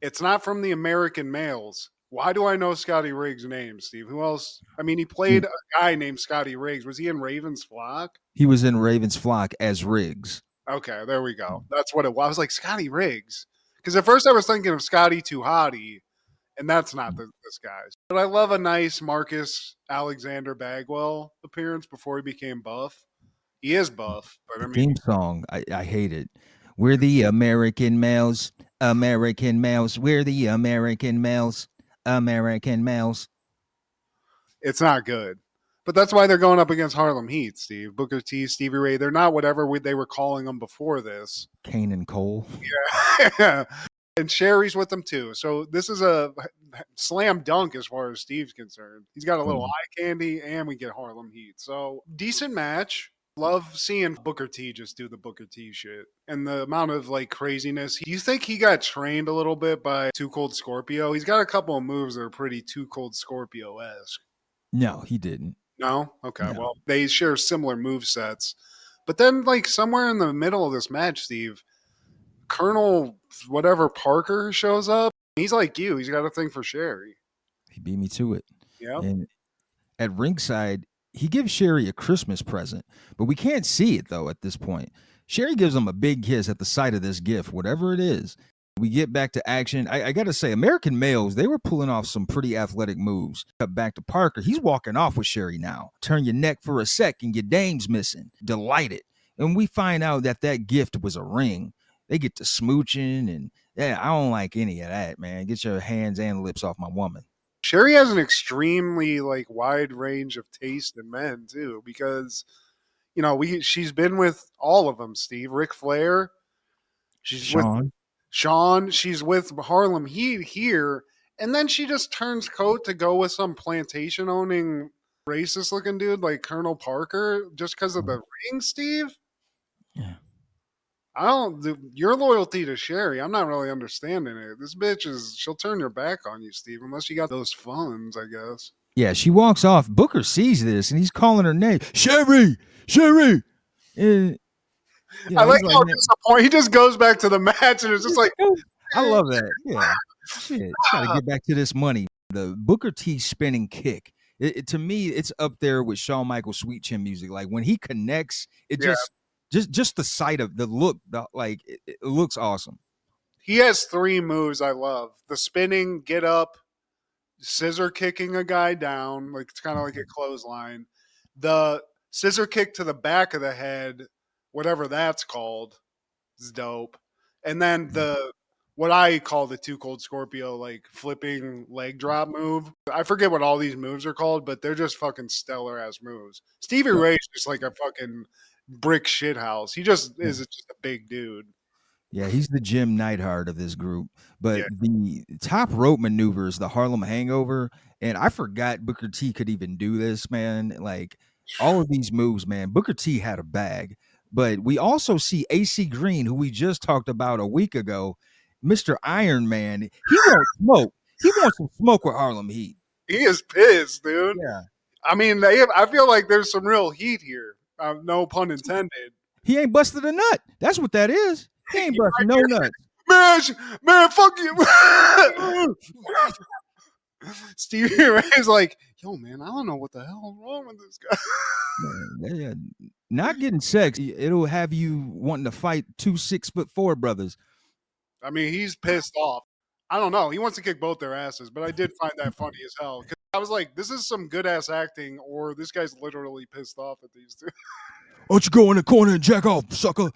It's not from the American males. Why do I know Scotty Riggs' name, Steve? Who else? I mean, he played a guy named Scotty Riggs. Was he in Raven's Flock? He was in Raven's Flock as Riggs. Okay, there we go. That's what it was. I was like, Scotty Riggs. Because at first I was thinking of Scotty Too Hottie, and that's not this guy. But I love a nice Marcus Alexander Bagwell appearance before he became buff. He is buff. But I mean, theme song, I hate it. We're the American males. American males. We're the American males. American males. It's not good. But that's why they're going up against Harlem Heat, Steve. Booker T, Stevie Ray. They're not whatever they were calling them before this. Kane and Cole. Yeah. And Sherry's with them too. So this is a slam dunk as far as Steve's concerned. He's got a little eye candy, and we get Harlem Heat. So decent match. Love seeing Booker T just do the Booker T shit. And the amount of like craziness. Do you think he got trained a little bit by Too Cold Scorpio? He's got a couple of moves that are pretty Too Cold Scorpio-esque. No, he didn't. No? Okay. No. Well, they share similar move sets. But then like somewhere in the middle of this match, Steve, Colonel whatever Parker shows up. He's like you. He's got a thing for Sherry. He beat me to it. Yeah. And at ringside, he gives Sherry a Christmas present, but we can't see it, though, at this point. Sherry gives him a big kiss at the sight of this gift, whatever it is. We get back to action. I got to say, American males, they were pulling off some pretty athletic moves. Cut back to Parker. He's walking off with Sherry now. Turn your neck for a sec and your dame's missing. Delighted. And we find out that gift was a ring. They get to smooching, and yeah, I don't like any of that, man. Get your hands and lips off my woman. Sherry has an extremely like wide range of taste in men too, because you know she's been with all of them. Steve, Ric Flair, she's with Sean, she's with Harlem Heat here, and then she just turns coat to go with some plantation owning racist looking dude like Colonel Parker just because of the ring. Steve, yeah. Your loyalty to Sherry, I'm not really understanding it. This bitch she'll turn your back on you, Steve, unless you got those funds, I guess. Yeah, she walks off. Booker sees this and he's calling her name, Sherry. And, I like he's how man, disappointed he just goes back to the match and it's just like, I love that. Yeah, shit, got to get back to this money. The Booker T spinning kick. To me, it's up there with Shawn Michaels' Sweet Chin music. Like when he connects, it Yeah. just the sight of the look, it looks awesome. he has 3 moves I love: the spinning, get up, scissor kicking a guy down, like it's kind of like a clothesline, the scissor kick to the back of the head, whatever that's called, is dope, and then the what I call the Too Cold Scorpio, like flipping leg drop move. I forget what all these moves are called, but they're just fucking stellar ass moves. Stevie Ray's just like a fucking brick shit house. He just is just a big dude. Yeah, he's the Jim Neidhart of this group. But Yeah. the top rope maneuvers, the Harlem Hangover, and I forgot Booker T could even do this, man. Like all of these moves, man. Booker T had a bag. But we also see AC Green, who we just talked about a week ago, Mr. Iron Man. He wants smoke. He wants some smoke with Harlem Heat. He is pissed, dude. Yeah. I mean, I feel like there's some real heat here. No pun intended. He ain't busted a nut. That's what that is. He ain't busted no nuts. Man, fuck you. Stevie Ray's like, yo, man, I don't know what the hell is wrong with this guy. Yeah, not getting sex. It'll have you wanting to fight 2 6'4" brothers. I mean, he's pissed off. I don't know. He wants to kick both their asses, but I did find that funny as hell. 'Cause I was like, this is some good ass acting, or this guy's literally pissed off at these two. Why don't you go in the corner and jack off, sucker?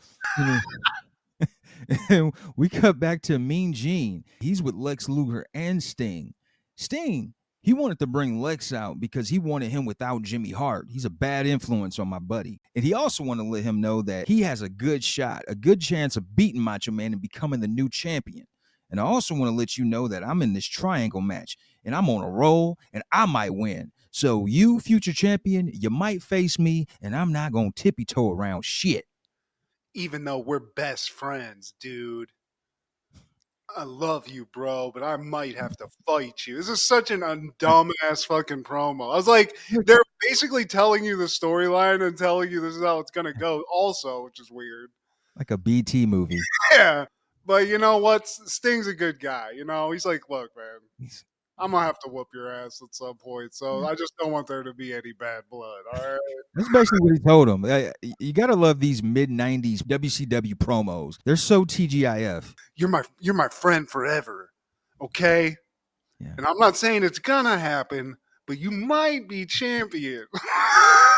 And we cut back to Mean Gene. He's with Lex Luger and Sting. Sting, he wanted to bring Lex out because he wanted him without Jimmy Hart. He's a bad influence on my buddy. And he also wanted to let him know that he has a good shot, a good chance of beating Macho Man and becoming the new champion. And I also want to let you know that I'm in this triangle match and I'm on a roll and I might win. So you, future champion, you might face me and I'm not going to tippy-toe around shit. Even though we're best friends, dude. I love you, bro, but I might have to fight you. This is such an dumbass fucking promo. I was like, they're basically telling you the storyline and telling you this is how it's going to go also, which is weird. Like a BT movie. Yeah. But you know what? Sting's a good guy. You know, he's like, look, man, I'm going to have to whoop your ass at some point. So I just don't want there to be any bad blood. All right. That's basically what he told him. You got to love these mid-90s WCW promos. They're so TGIF. You're my friend forever. Okay? Yeah. And I'm not saying it's going to happen, but you might be champion.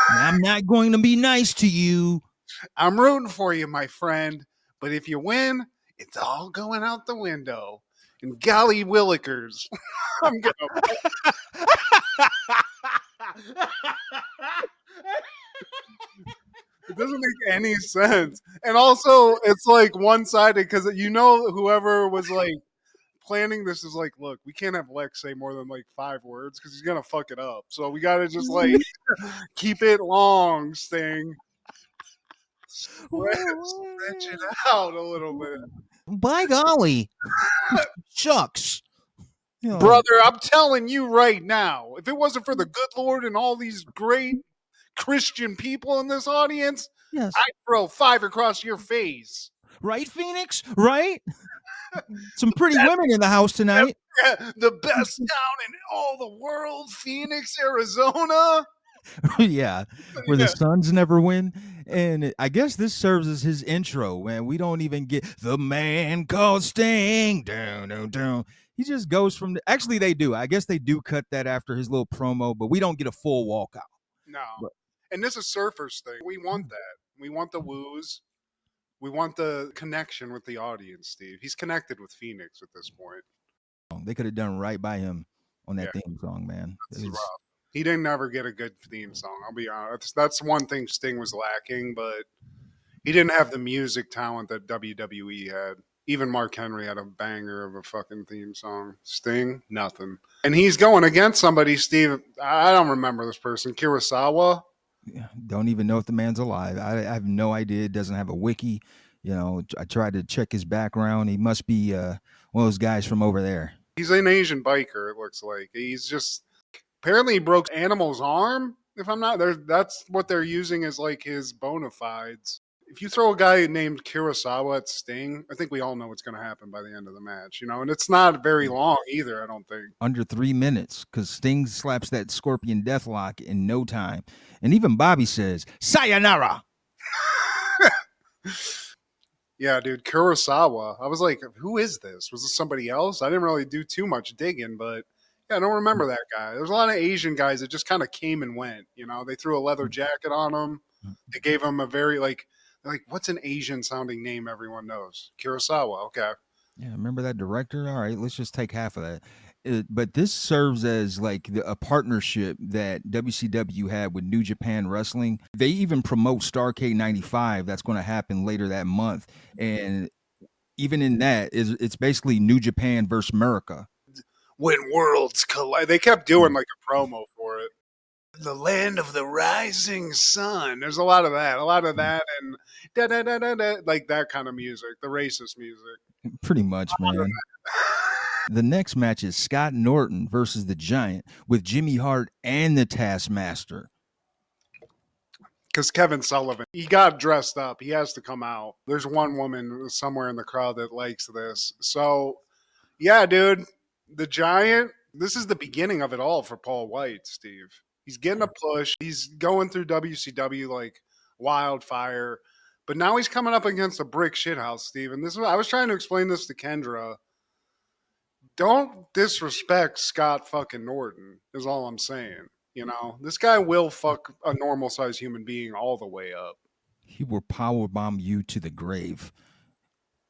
I'm not going to be nice to you. I'm rooting for you, my friend. But if you win, it's all going out the window. And golly willikers, I'm going to... It doesn't make any sense. And also, it's like one-sided because you know whoever was like planning this is like, look, we can't have Lex say more than like 5 words because he's going to fuck it up. So we got to just like keep it long, Sting. Stretch it out a little bit. By golly. Shucks. You know, Brother, I'm telling you right now, if it wasn't for the good Lord and all these great Christian people in this audience, yes. I'd throw 5 across your face. Right, Phoenix? Right? Some pretty women in the house tonight. The best town in all the world, Phoenix, Arizona. Yeah, where the Suns never win. And I guess this serves as his intro, man. We don't even get the man called Sting. Down. He just goes from actually they do. I guess they do cut that after his little promo, but we don't get a full walkout. No. And this is Surfer's thing. We want that. We want the woos. We want the connection with the audience, Steve. He's connected with Phoenix at this point. They could have done right by him on that theme song, man. He didn't ever get a good theme song. I'll be honest. That's one thing Sting was lacking, but he didn't have the music talent that WWE had. Even Mark Henry had a banger of a fucking theme song. Sting, nothing. And he's going against somebody, Steve. I don't remember this person. Kurasawa. Don't even know if the man's alive. I have no idea. It doesn't have a wiki. You know, I tried to check his background. He must be one of those guys from over there. He's an Asian biker, it looks like. He's just... Apparently he broke Animal's arm. If I'm not there, that's what they're using as like his bona fides. If you throw a guy named Kurasawa at Sting, I think we all know what's going to happen by the end of the match, you know, and it's not very long either, I don't think. Under 3 minutes, because Sting slaps that Scorpion Deathlock in no time. And even Bobby says, sayonara. Yeah, dude, Kurasawa. I was like, who is this? Was this somebody else? I didn't really do too much digging, but yeah, I don't remember that guy. There's a lot of Asian guys that just kind of came and went, you know. They threw a leather jacket on him. They gave him a very, like, what's an Asian-sounding name everyone knows? Kurasawa, okay. Yeah, remember that director? All right, let's just take half of that. But this serves as like a partnership that WCW had with New Japan Wrestling. They even promote Starrcade 95 that's going to happen later that month. And even in that, it's basically New Japan versus America. When worlds collide. They kept doing like a promo for it. The land of the rising sun. There's a lot of that. And da-da-da-da-da, like that kind of music, the racist music. Pretty much, man. The next match is Scott Norton versus the Giant with Jimmy Hart and the Taskmaster. Because Kevin Sullivan, he got dressed up. He has to come out. There's one woman somewhere in the crowd that likes this. So, yeah, dude, the Giant, this is the beginning of it all for Paul White, Steve. He's getting a push. He's going through WCW like wildfire. But now he's coming up against a brick shithouse, Steve. And this is, I was trying to explain this to Kendra. Don't disrespect Scott fucking Norton, is all I'm saying. You know, this guy will fuck a normal sized human being all the way up. He will powerbomb you to the grave.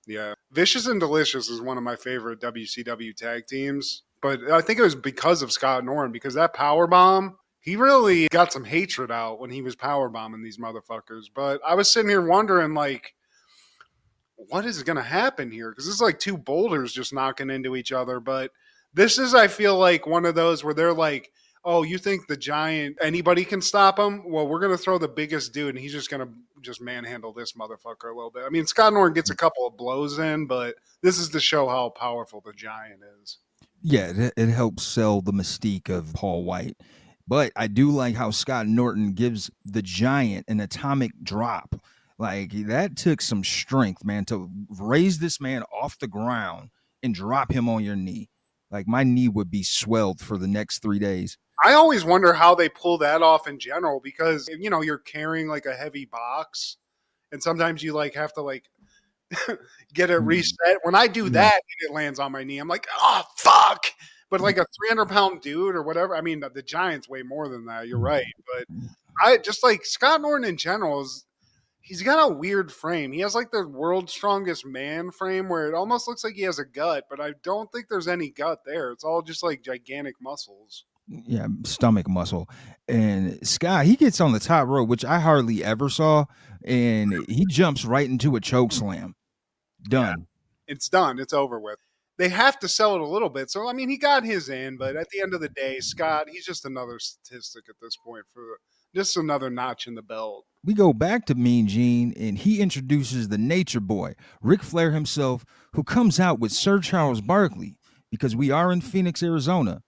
Yeah. Vicious and Delicious is one of my favorite WCW tag teams. But I think it was because of Scott Norton, because that powerbomb, he really got some hatred out when he was powerbombing these motherfuckers. But I was sitting here wondering, like, what is going to happen here? Because this is like two boulders just knocking into each other. But this is, I feel like, one of those where they're like, oh, you think the Giant, anybody can stop him? Well, we're going to throw the biggest dude, and he's just going to just manhandle this motherfucker a little bit. I mean, Scott Norton gets a couple of blows in, but this is to show how powerful the Giant is. Yeah, it helps sell the mystique of Paul White. But I do like how Scott Norton gives the Giant an atomic drop. Like, that took some strength, man, to raise this man off the ground and drop him on your knee. Like, my knee would be swelled for the next 3 days. I always wonder how they pull that off in general, because, you know, you're carrying like a heavy box and sometimes you like have to like get it reset. When I do that and it lands on my knee, I'm like, oh, fuck. But like a 300-pound dude or whatever, I mean, the Giant's way more than that. You're right. But I just like Scott Norton in general he's got a weird frame. He has like the world's strongest man frame where it almost looks like he has a gut, but I don't think there's any gut there. It's all just like gigantic muscles. Yeah, stomach muscle. And Scott, he gets on the top rope, which I hardly ever saw, and he jumps right into a choke slam. Done. Yeah, it's done. It's over with. They have to sell it a little bit. So, I mean, he got his in, but at the end of the day, Scott, he's just another statistic at this point, for just another notch in the belt. We go back to Mean Gene, and he introduces the Nature Boy, Ric Flair himself, who comes out with Sir Charles Barkley, because we are in Phoenix, Arizona.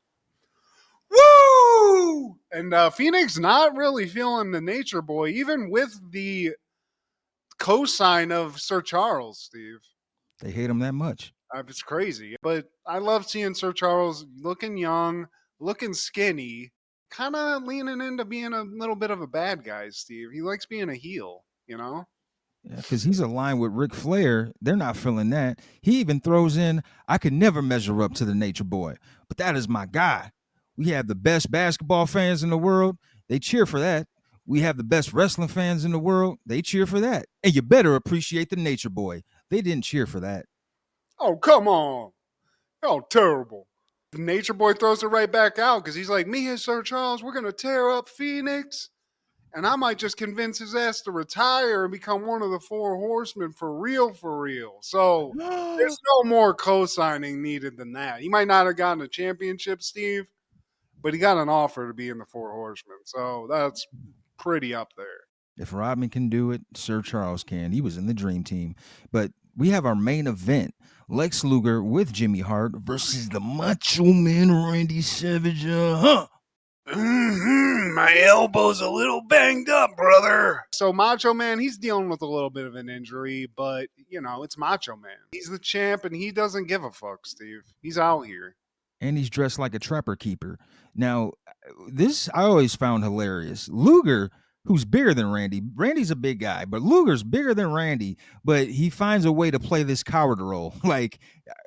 Woo! And Phoenix not really feeling the Nature Boy, even with the cosign of Sir Charles, Steve. They hate him that much. It's crazy. But I love seeing Sir Charles looking young, looking skinny, kind of leaning into being a little bit of a bad guy, Steve. He likes being a heel, you know? Yeah, because he's aligned with Ric Flair. They're not feeling that. He even throws in, I could never measure up to the Nature Boy, but that is my guy. We have the best basketball fans in the world. They cheer for that. We have the best wrestling fans in the world. They cheer for that. And you better appreciate the Nature Boy. They didn't cheer for that. Oh, come on. Oh, terrible. The Nature Boy throws it right back out because he's like, me and Sir Charles, we're going to tear up Phoenix. And I might just convince his ass to retire and become one of the four horsemen for real, for real. So there's no more co-signing needed than that. He might not have gotten a championship, Steve, but he got an offer to be in the four horsemen. So that's pretty up there. If Rodman can do it, Sir Charles can. He was in the Dream Team. But we have our main event, Lex Luger with Jimmy Hart versus the Macho Man Randy Savage. My elbow's a little banged up, brother. So Macho Man, he's dealing with a little bit of an injury, but, you know, it's Macho Man. He's the champ, and he doesn't give a fuck, Steve. He's out here. And he's dressed like a trapper keeper. Now, this I always found hilarious. Luger, who's bigger than Randy. Randy's a big guy, but Luger's bigger than Randy, but he finds a way to play this coward role. Like,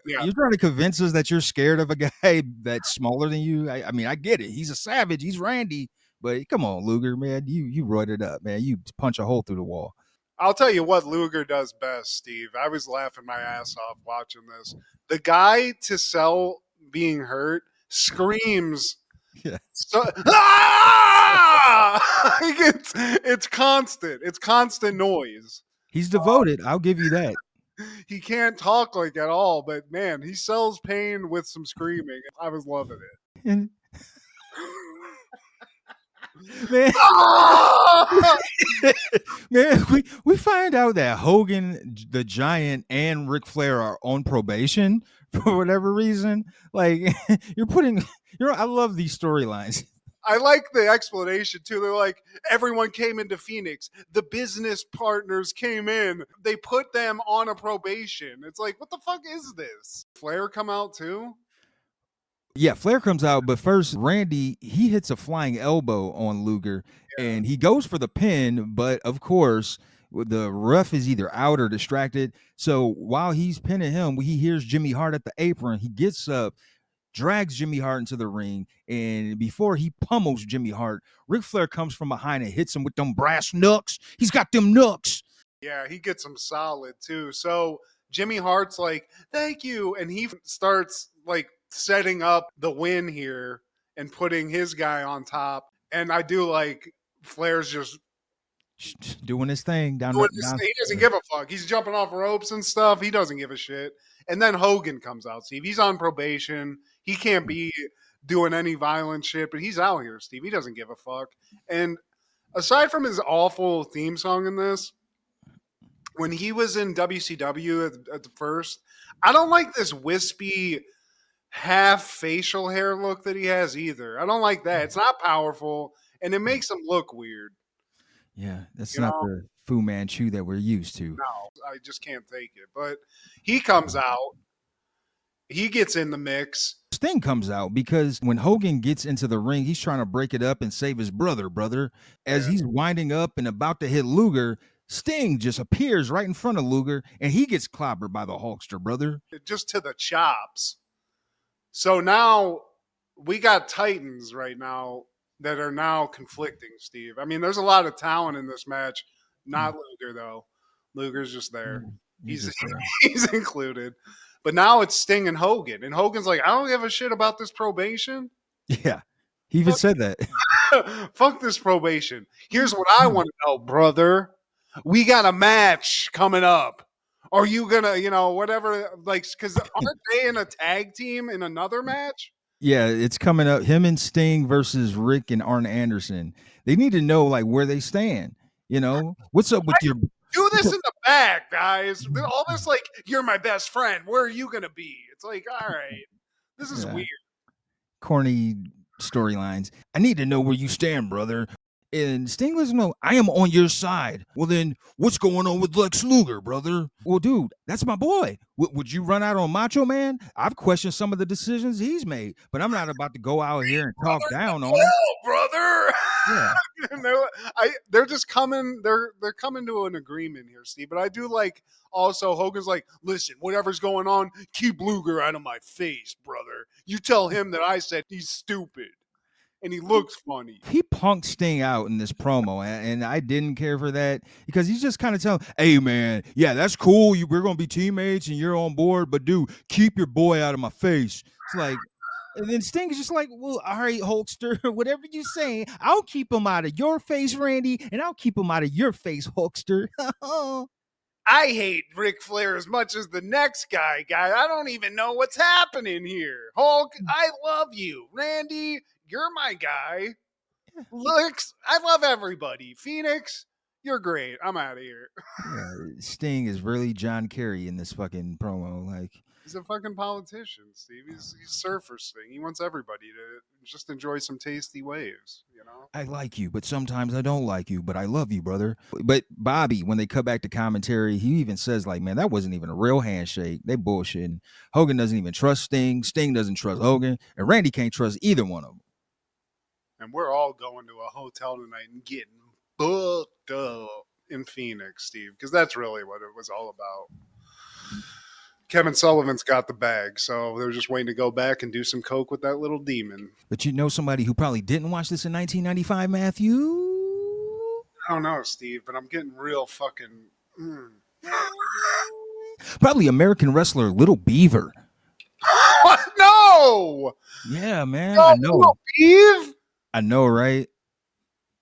Yeah. you're trying to convince us that you're scared of a guy that's smaller than you. I mean, I get it. He's a savage. He's Randy. But come on, Luger, man. You roided up, man. You punch a hole through the wall. I'll tell you what Luger does best, Steve. I was laughing my ass off watching this. The guy to sell being hurt screams. Yeah. So, ah! It's constant. It's constant noise. He's devoted. I'll give you that. He can't talk like at all, but man, he sells pain with some screaming. I was loving it. And man, man, we find out that Hogan, the Giant, and Ric Flair are on probation for whatever reason. Like I love these storylines. I like the explanation too. They're like, everyone came into Phoenix. The business partners came in. They put them on a probation. It's like, what the fuck is this? Flair come out too? Yeah, Flair comes out, but first Randy, he hits a flying elbow on Luger, and he goes for the pin, but of course the ref is either out or distracted. So while he's pinning him, he hears Jimmy Hart at the apron. He gets up, drags Jimmy Hart into the ring, and before he pummels Jimmy Hart, Ric Flair comes from behind and hits him with them brass knucks. He's got them knucks. Yeah, he gets them solid too. So Jimmy Hart's like, thank you. And he starts like setting up the win here and putting his guy on top. And I do like Flair's just doing his thing down. He doesn't give a fuck. He's jumping off ropes and stuff. He doesn't give a shit. And then Hogan comes out, Steve. He's on probation. He can't be doing any violent shit, but he's out here, Steve. He doesn't give a fuck. And aside from his awful theme song in this, when he was in WCW at the first, I don't like this wispy half facial hair look that he has either. I don't like that. It's not powerful, and it makes him look weird. Yeah, that's not the Fu Manchu that we're used to. No, I just can't take it. But he comes out. He gets in the mix. Sting comes out because when Hogan gets into the ring, he's trying to break it up and save his brother. As he's winding up and about to hit Luger, Sting just appears right in front of Luger, and he gets clobbered by the Hulkster, brother. Just to the chops. So now we got Titans right now that are now conflicting, Steve. I mean, there's a lot of talent in this match. Not Luger, though. Luger's just there. He's included. But now it's Sting and Hogan. And Hogan's like, I don't give a shit about this probation. Yeah, he even said that. Fuck this probation. Here's what I want to know, brother. We got a match coming up. Are you going to, whatever, like, because aren't they in a tag team in another match? Yeah, it's coming up. Him and Sting versus Rick and Arn Anderson. They need to know, like, where they stand. What's up with your... Do this in the back, guys. All this, like, you're my best friend. Where are you going to be? It's like, all right, this is weird. Corny storylines. I need to know where you stand, brother. And Sting lets him know, I am on your side. Well, then what's going on with Lex Luger, brother? Well, dude, that's my boy. Would you run out on Macho Man? I've questioned some of the decisions he's made, but I'm not about to go out here and talk down on him. Brother. Yeah. They're just coming. They're coming to an agreement here, Steve. But I do like also Hogan's like, listen, whatever's going on, keep Luger out of my face, brother. You tell him that I said he's stupid. And he looks funny. He punked Sting out in this promo, and I didn't care for that because he's just kind of telling, hey, man, yeah, that's cool. We're going to be teammates and you're on board, but dude, keep your boy out of my face. It's like, and then Sting is just like, well, all right, Hulkster, whatever you say, I'll keep him out of your face, Randy, and I'll keep him out of your face, Hulkster. I hate Ric Flair as much as the next guy. I don't even know what's happening here. Hulk, I love you. Randy, you're my guy. Lex, I love everybody. Phoenix, you're great. I'm out of here. Yeah, Sting is really John Kerry in this fucking promo. Like, He's a fucking politician, Steve. He's surfacing. He wants everybody to just enjoy some tasty waves, you know? I like you, but sometimes I don't like you, but I love you, brother. But Bobby, when they cut back to commentary, he even says, like, man, that wasn't even a real handshake. They bullshitting. Hogan doesn't even trust Sting. Sting doesn't trust Hogan. And Randy can't trust either one of them. And we're all going to a hotel tonight and getting booked up in Phoenix, Steve, because that's really what it was all about. Kevin Sullivan's got the bag, so they're just waiting to go back and do some coke with that little demon. But you know somebody who probably didn't watch this in 1995, Matthew? I don't know, Steve, but I'm getting real fucking... Probably American wrestler Little Beaver. No! Yeah, man. No, I know. Little Beav? I know, right?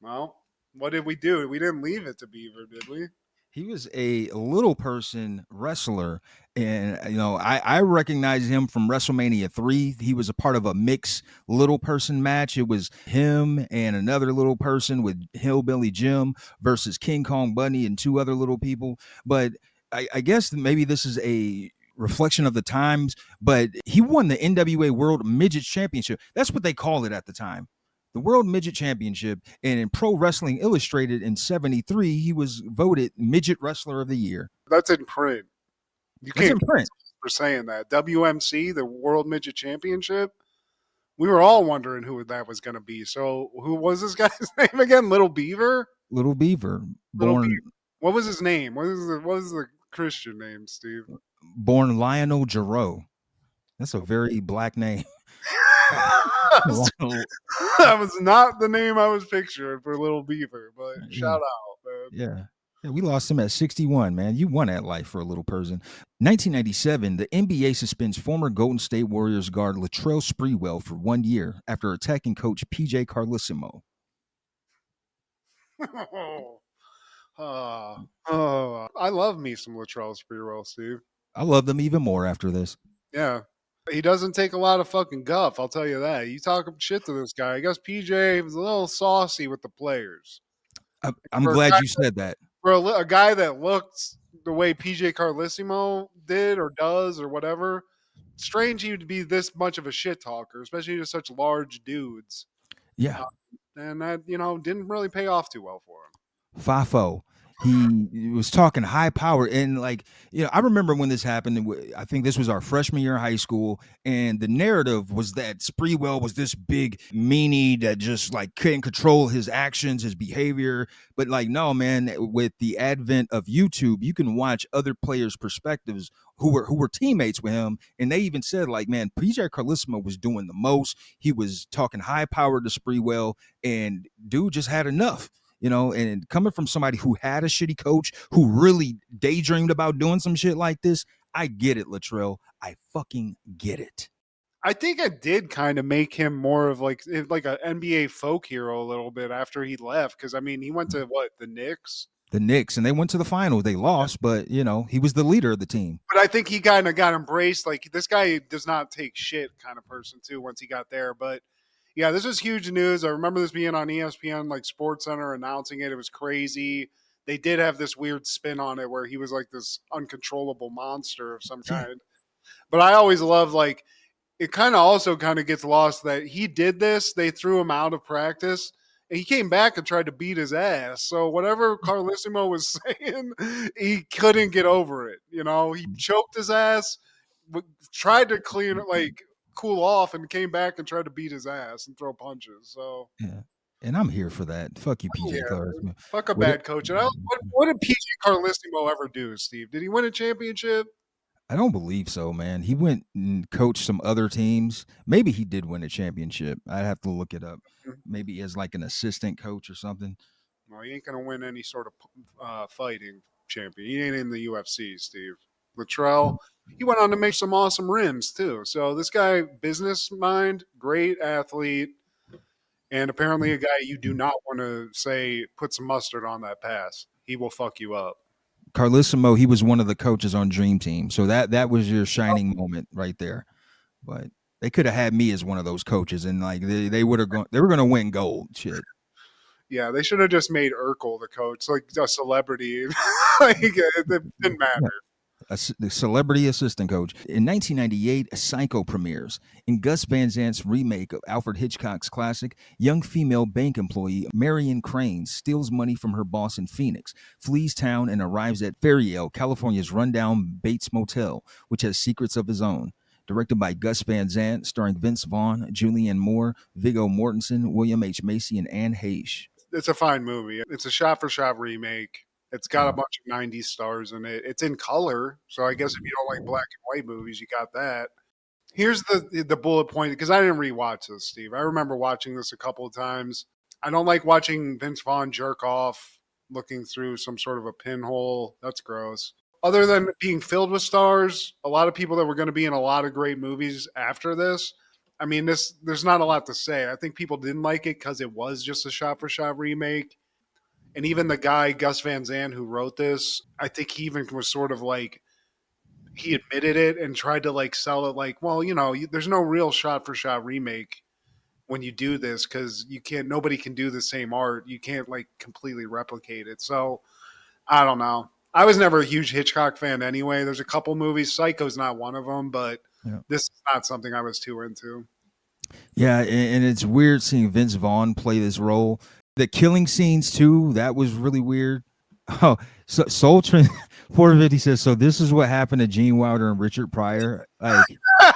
Well, what did we do? We didn't leave it to Beaver, did we? He was a little person wrestler, and you know I recognize him from WrestleMania 3. He was a part of a mixed little person match. It was him and another little person with Hillbilly Jim versus King Kong Bundy and two other little people. But I guess maybe this is a reflection of the times, but he won the NWA World Midget Championship. That's what they called it at the time. The World Midget Championship, and in Pro Wrestling Illustrated in '73, he was voted Midget Wrestler of the Year. That's in print. You That's can't in print. for saying that. WMC, the World Midget Championship. We were all wondering who that was going to be. So, who was this guy's name again? Little Beaver. Little Beaver, Little Beaver. What was his name? What was the Christian name, Steve? born Lionel Giroux. That's a very black name. That was not the name I was picturing for Little Beaver, but shout out, man. Yeah, we lost him at 61, man. You won at life for a little person. 1997, the NBA suspends former Golden State Warriors guard Latrell Sprewell for 1 year after attacking coach PJ Carlissimo. I love me some Latrell Sprewell, Steve. I love them even more after this. Yeah. He doesn't take a lot of fucking guff, I'll tell you that. You talk shit to this guy. I guess PJ was a little saucy with the players. I'm glad you said that. For a guy that looks the way PJ Carlissimo did or does or whatever, strange he would be this much of a shit talker, especially to such large dudes. Yeah. And that, didn't really pay off too well for him. Fafo. He was talking high power, and I remember when this happened. I think this was our freshman year in high school, and the narrative was that Sprewell was this big meanie that just couldn't control his actions, his behavior. But no, man, with the advent of YouTube, you can watch other players' perspectives who were teammates with him, and they even said man, PJ Carlissimo was doing the most. He was talking high power to Sprewell, and dude just had enough. And coming from somebody who had a shitty coach, who really daydreamed about doing some shit like this, I get it, Latrell. I fucking get it. I think it did kind of make him more of like an NBA folk hero a little bit after he left. Because, he went to, the Knicks? The Knicks, and they went to the finals. They lost, but, he was the leader of the team. But I think he kind of got embraced. This guy does not take shit kind of person, too, once he got there. But yeah, this was huge news. I remember this being on ESPN, Sports Center, announcing it. It was crazy. They did have this weird spin on it where he was this uncontrollable monster of some kind. But I always love, it kind of also gets lost that he did this. They threw him out of practice, and he came back and tried to beat his ass. So whatever Carlissimo was saying, he couldn't get over it. He choked his ass, tried to clean it, cool off, and came back and tried to beat his ass and throw punches. So yeah, and I'm here for that. Fuck you, PJ Carlissimo. Fuck a bad coach. And what did PJ Carlissimo ever do, Steve? Did he win a championship? I don't believe so, man. He went and coached some other teams. Maybe he did win a championship. I'd have to look it up. Maybe as an assistant coach or something. Well, he ain't gonna win any sort of fighting champion. He ain't in the UFC, Steve. Latrell, he went on to make some awesome rims too. So this guy, business mind, great athlete, and apparently a guy you do not want to say put some mustard on that pass. He will fuck you up. Carlissimo, he was one of the coaches on Dream Team, so that was your shining moment right there. But they could have had me as one of those coaches, and they would have gone. They were going to win gold. Shit. Yeah, they should have just made Urkel the coach, a celebrity. It didn't matter. the celebrity assistant coach. In 1998, Psycho premieres. In Gus Van Sant's remake of Alfred Hitchcock's classic, young female bank employee Marion Crane steals money from her boss in Phoenix, flees town, and arrives at Ferriel, California's rundown Bates Motel, which has secrets of his own. Directed by Gus Van Sant, starring Vince Vaughn, Julianne Moore, Viggo Mortensen, William H. Macy, and Anne Heche. It's a fine movie. It's a shot-for-shot remake. It's got a bunch of 90s stars in it. It's in color, so I guess if you don't like black and white movies, you got that. Here's the bullet point, because I didn't rewatch this, Steve. I remember watching this a couple of times. I don't like watching Vince Vaughn jerk off looking through some sort of a pinhole. That's gross. Other than being filled with stars, a lot of people that were going to be in a lot of great movies after this, I mean, there's not a lot to say. I think people didn't like it because it was just a shot-for-shot remake. And even the guy, Gus Van Sant, who wrote this, I think he even was sort of like, he admitted it and tried to like sell it like, well, there's no real shot-for-shot remake when you do this because nobody can do the same art. You can't like completely replicate it. So I don't know. I was never a huge Hitchcock fan anyway. There's a couple movies. Psycho's not one of them, but this is not something I was too into. Yeah, and it's weird seeing Vince Vaughn play this role. The killing scenes too, that was really weird. Oh, so Soul Train 450 says, so this is what happened to Gene Wilder and Richard Pryor. Like,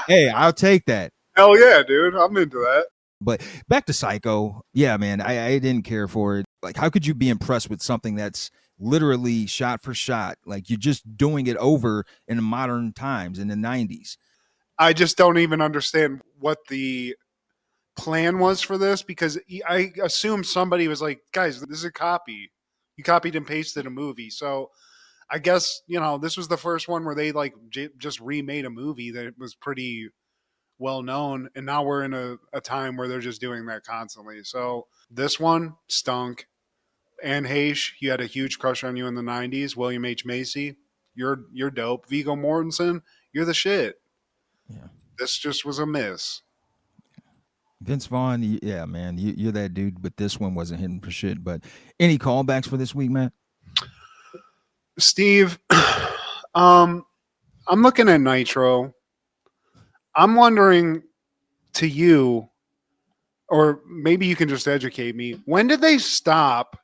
hey, I'll take that. Hell yeah, dude. I'm into that. But back to Psycho. Yeah, man, I didn't care for it. Like, how could you be impressed with something that's literally shot for shot? Like, you're just doing it over in modern times in the 90s. I just don't even understand what the plan was for this, because I assume somebody was like, guys, this is a copy. You copied and pasted a movie. So I guess, this was the first one where they like just remade a movie that was pretty well known. And now we're in a time where they're just doing that constantly. So this one stunk. Anne Heche, you had a huge crush on you in the 90s. William H. Macy, you're dope. Viggo Mortensen, you're the shit. Yeah. This just was a miss. Vince Vaughn, yeah, man, you're that dude, but this one wasn't hitting for shit. But any callbacks for this week, Matt? Steve, I'm looking at Nitro. I'm wondering, to you, or maybe you can just educate me, when did they stop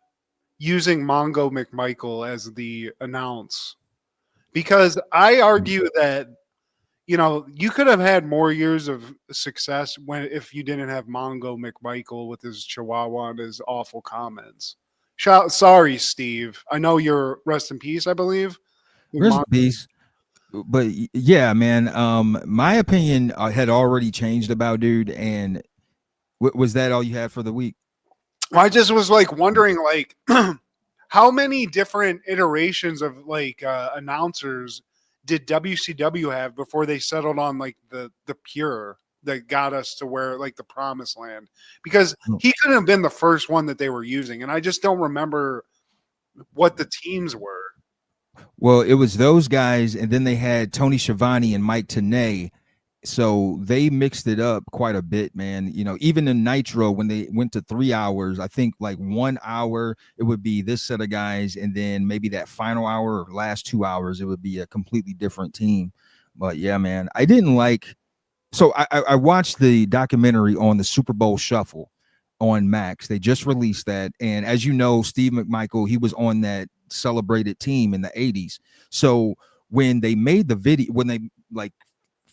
using Mongo McMichael as the announce? Because I argue that, you could have had more years of success if you didn't have Mongo McMichael with his chihuahua and his awful comments. Sorry, Steve. I know you're rest in peace, I believe. Rest in peace. But yeah, man, my opinion had already changed about dude. And was that all you had for the week? I just was like wondering, like, how many different iterations of like announcers did WCW have before they settled on like the pure that got us to where like the promised land? Because he couldn't have been the first one that they were using. And I just don't remember what the teams were. Well, it was those guys. And then they had Tony Schiavone and Mike Tenay. So they mixed it up quite a bit, man. Even in Nitro, when they went to 3 hours, I think like 1 hour, it would be this set of guys. And then maybe that final hour or last 2 hours, it would be a completely different team. But yeah, man, I didn't like. So I watched the documentary on the Super Bowl Shuffle on Max. They just released that. And as you know, Steve McMichael, he was on that celebrated team in the 80s. So when they made the video, when they like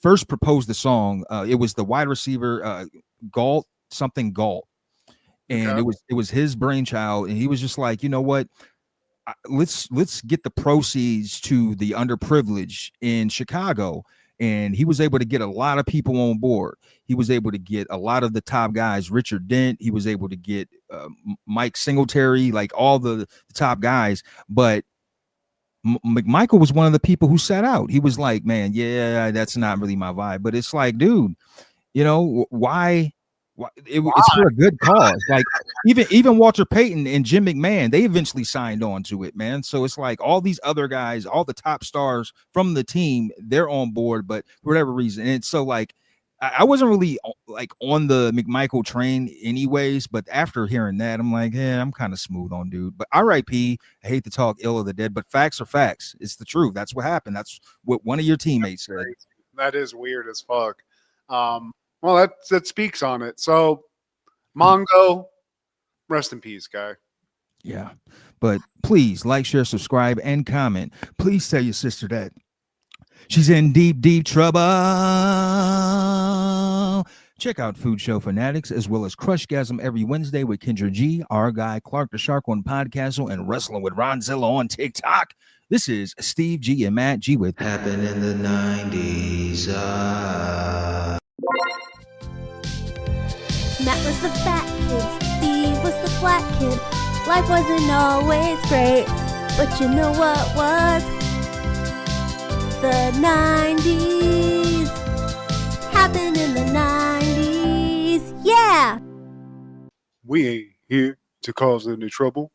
first proposed the song, it was the wide receiver Galt, and okay. it was his brainchild, and he was just like, you know what, let's get the proceeds to the underprivileged in Chicago. And he was able to get a lot of people on board. He was able to get a lot of the top guys, Richard Dent. He was able to get Mike Singletary, like all the top guys. But McMichael was one of the people who sat out. He was like, man, yeah, that's not really my vibe. But it's like, dude, why? It's for a good cause. Like even Walter Payton and Jim McMahon, they eventually signed on to it, man. So it's like all these other guys, all the top stars from the team, they're on board, but for whatever reason. And so like, I wasn't really like on the McMichael train anyways, but after hearing that, I'm like, yeah, I'm kind of smooth on dude. But R.I.P. I hate to talk ill of the dead, but facts are facts. It's the truth. That's what happened. That's what one of your teammates said. That is weird as fuck. Well, that speaks on it. So, Mongo, rest in peace, guy. Yeah. But please like, share, subscribe, and comment. Please tell your sister that she's in deep, deep trouble. Check out Food Show Fanatics as well as Crushgasm every Wednesday with Kendra G, our guy Clark the Shark on Podcastle, and Wrestling with Ronzilla on TikTok. This is Steve G and Matt G with Happened in the 90s. Matt was the fat kid, Steve was the black kid. Life wasn't always great, but you know what was? The 90s. Happened in the 90s. Yeah! We ain't here to cause any trouble.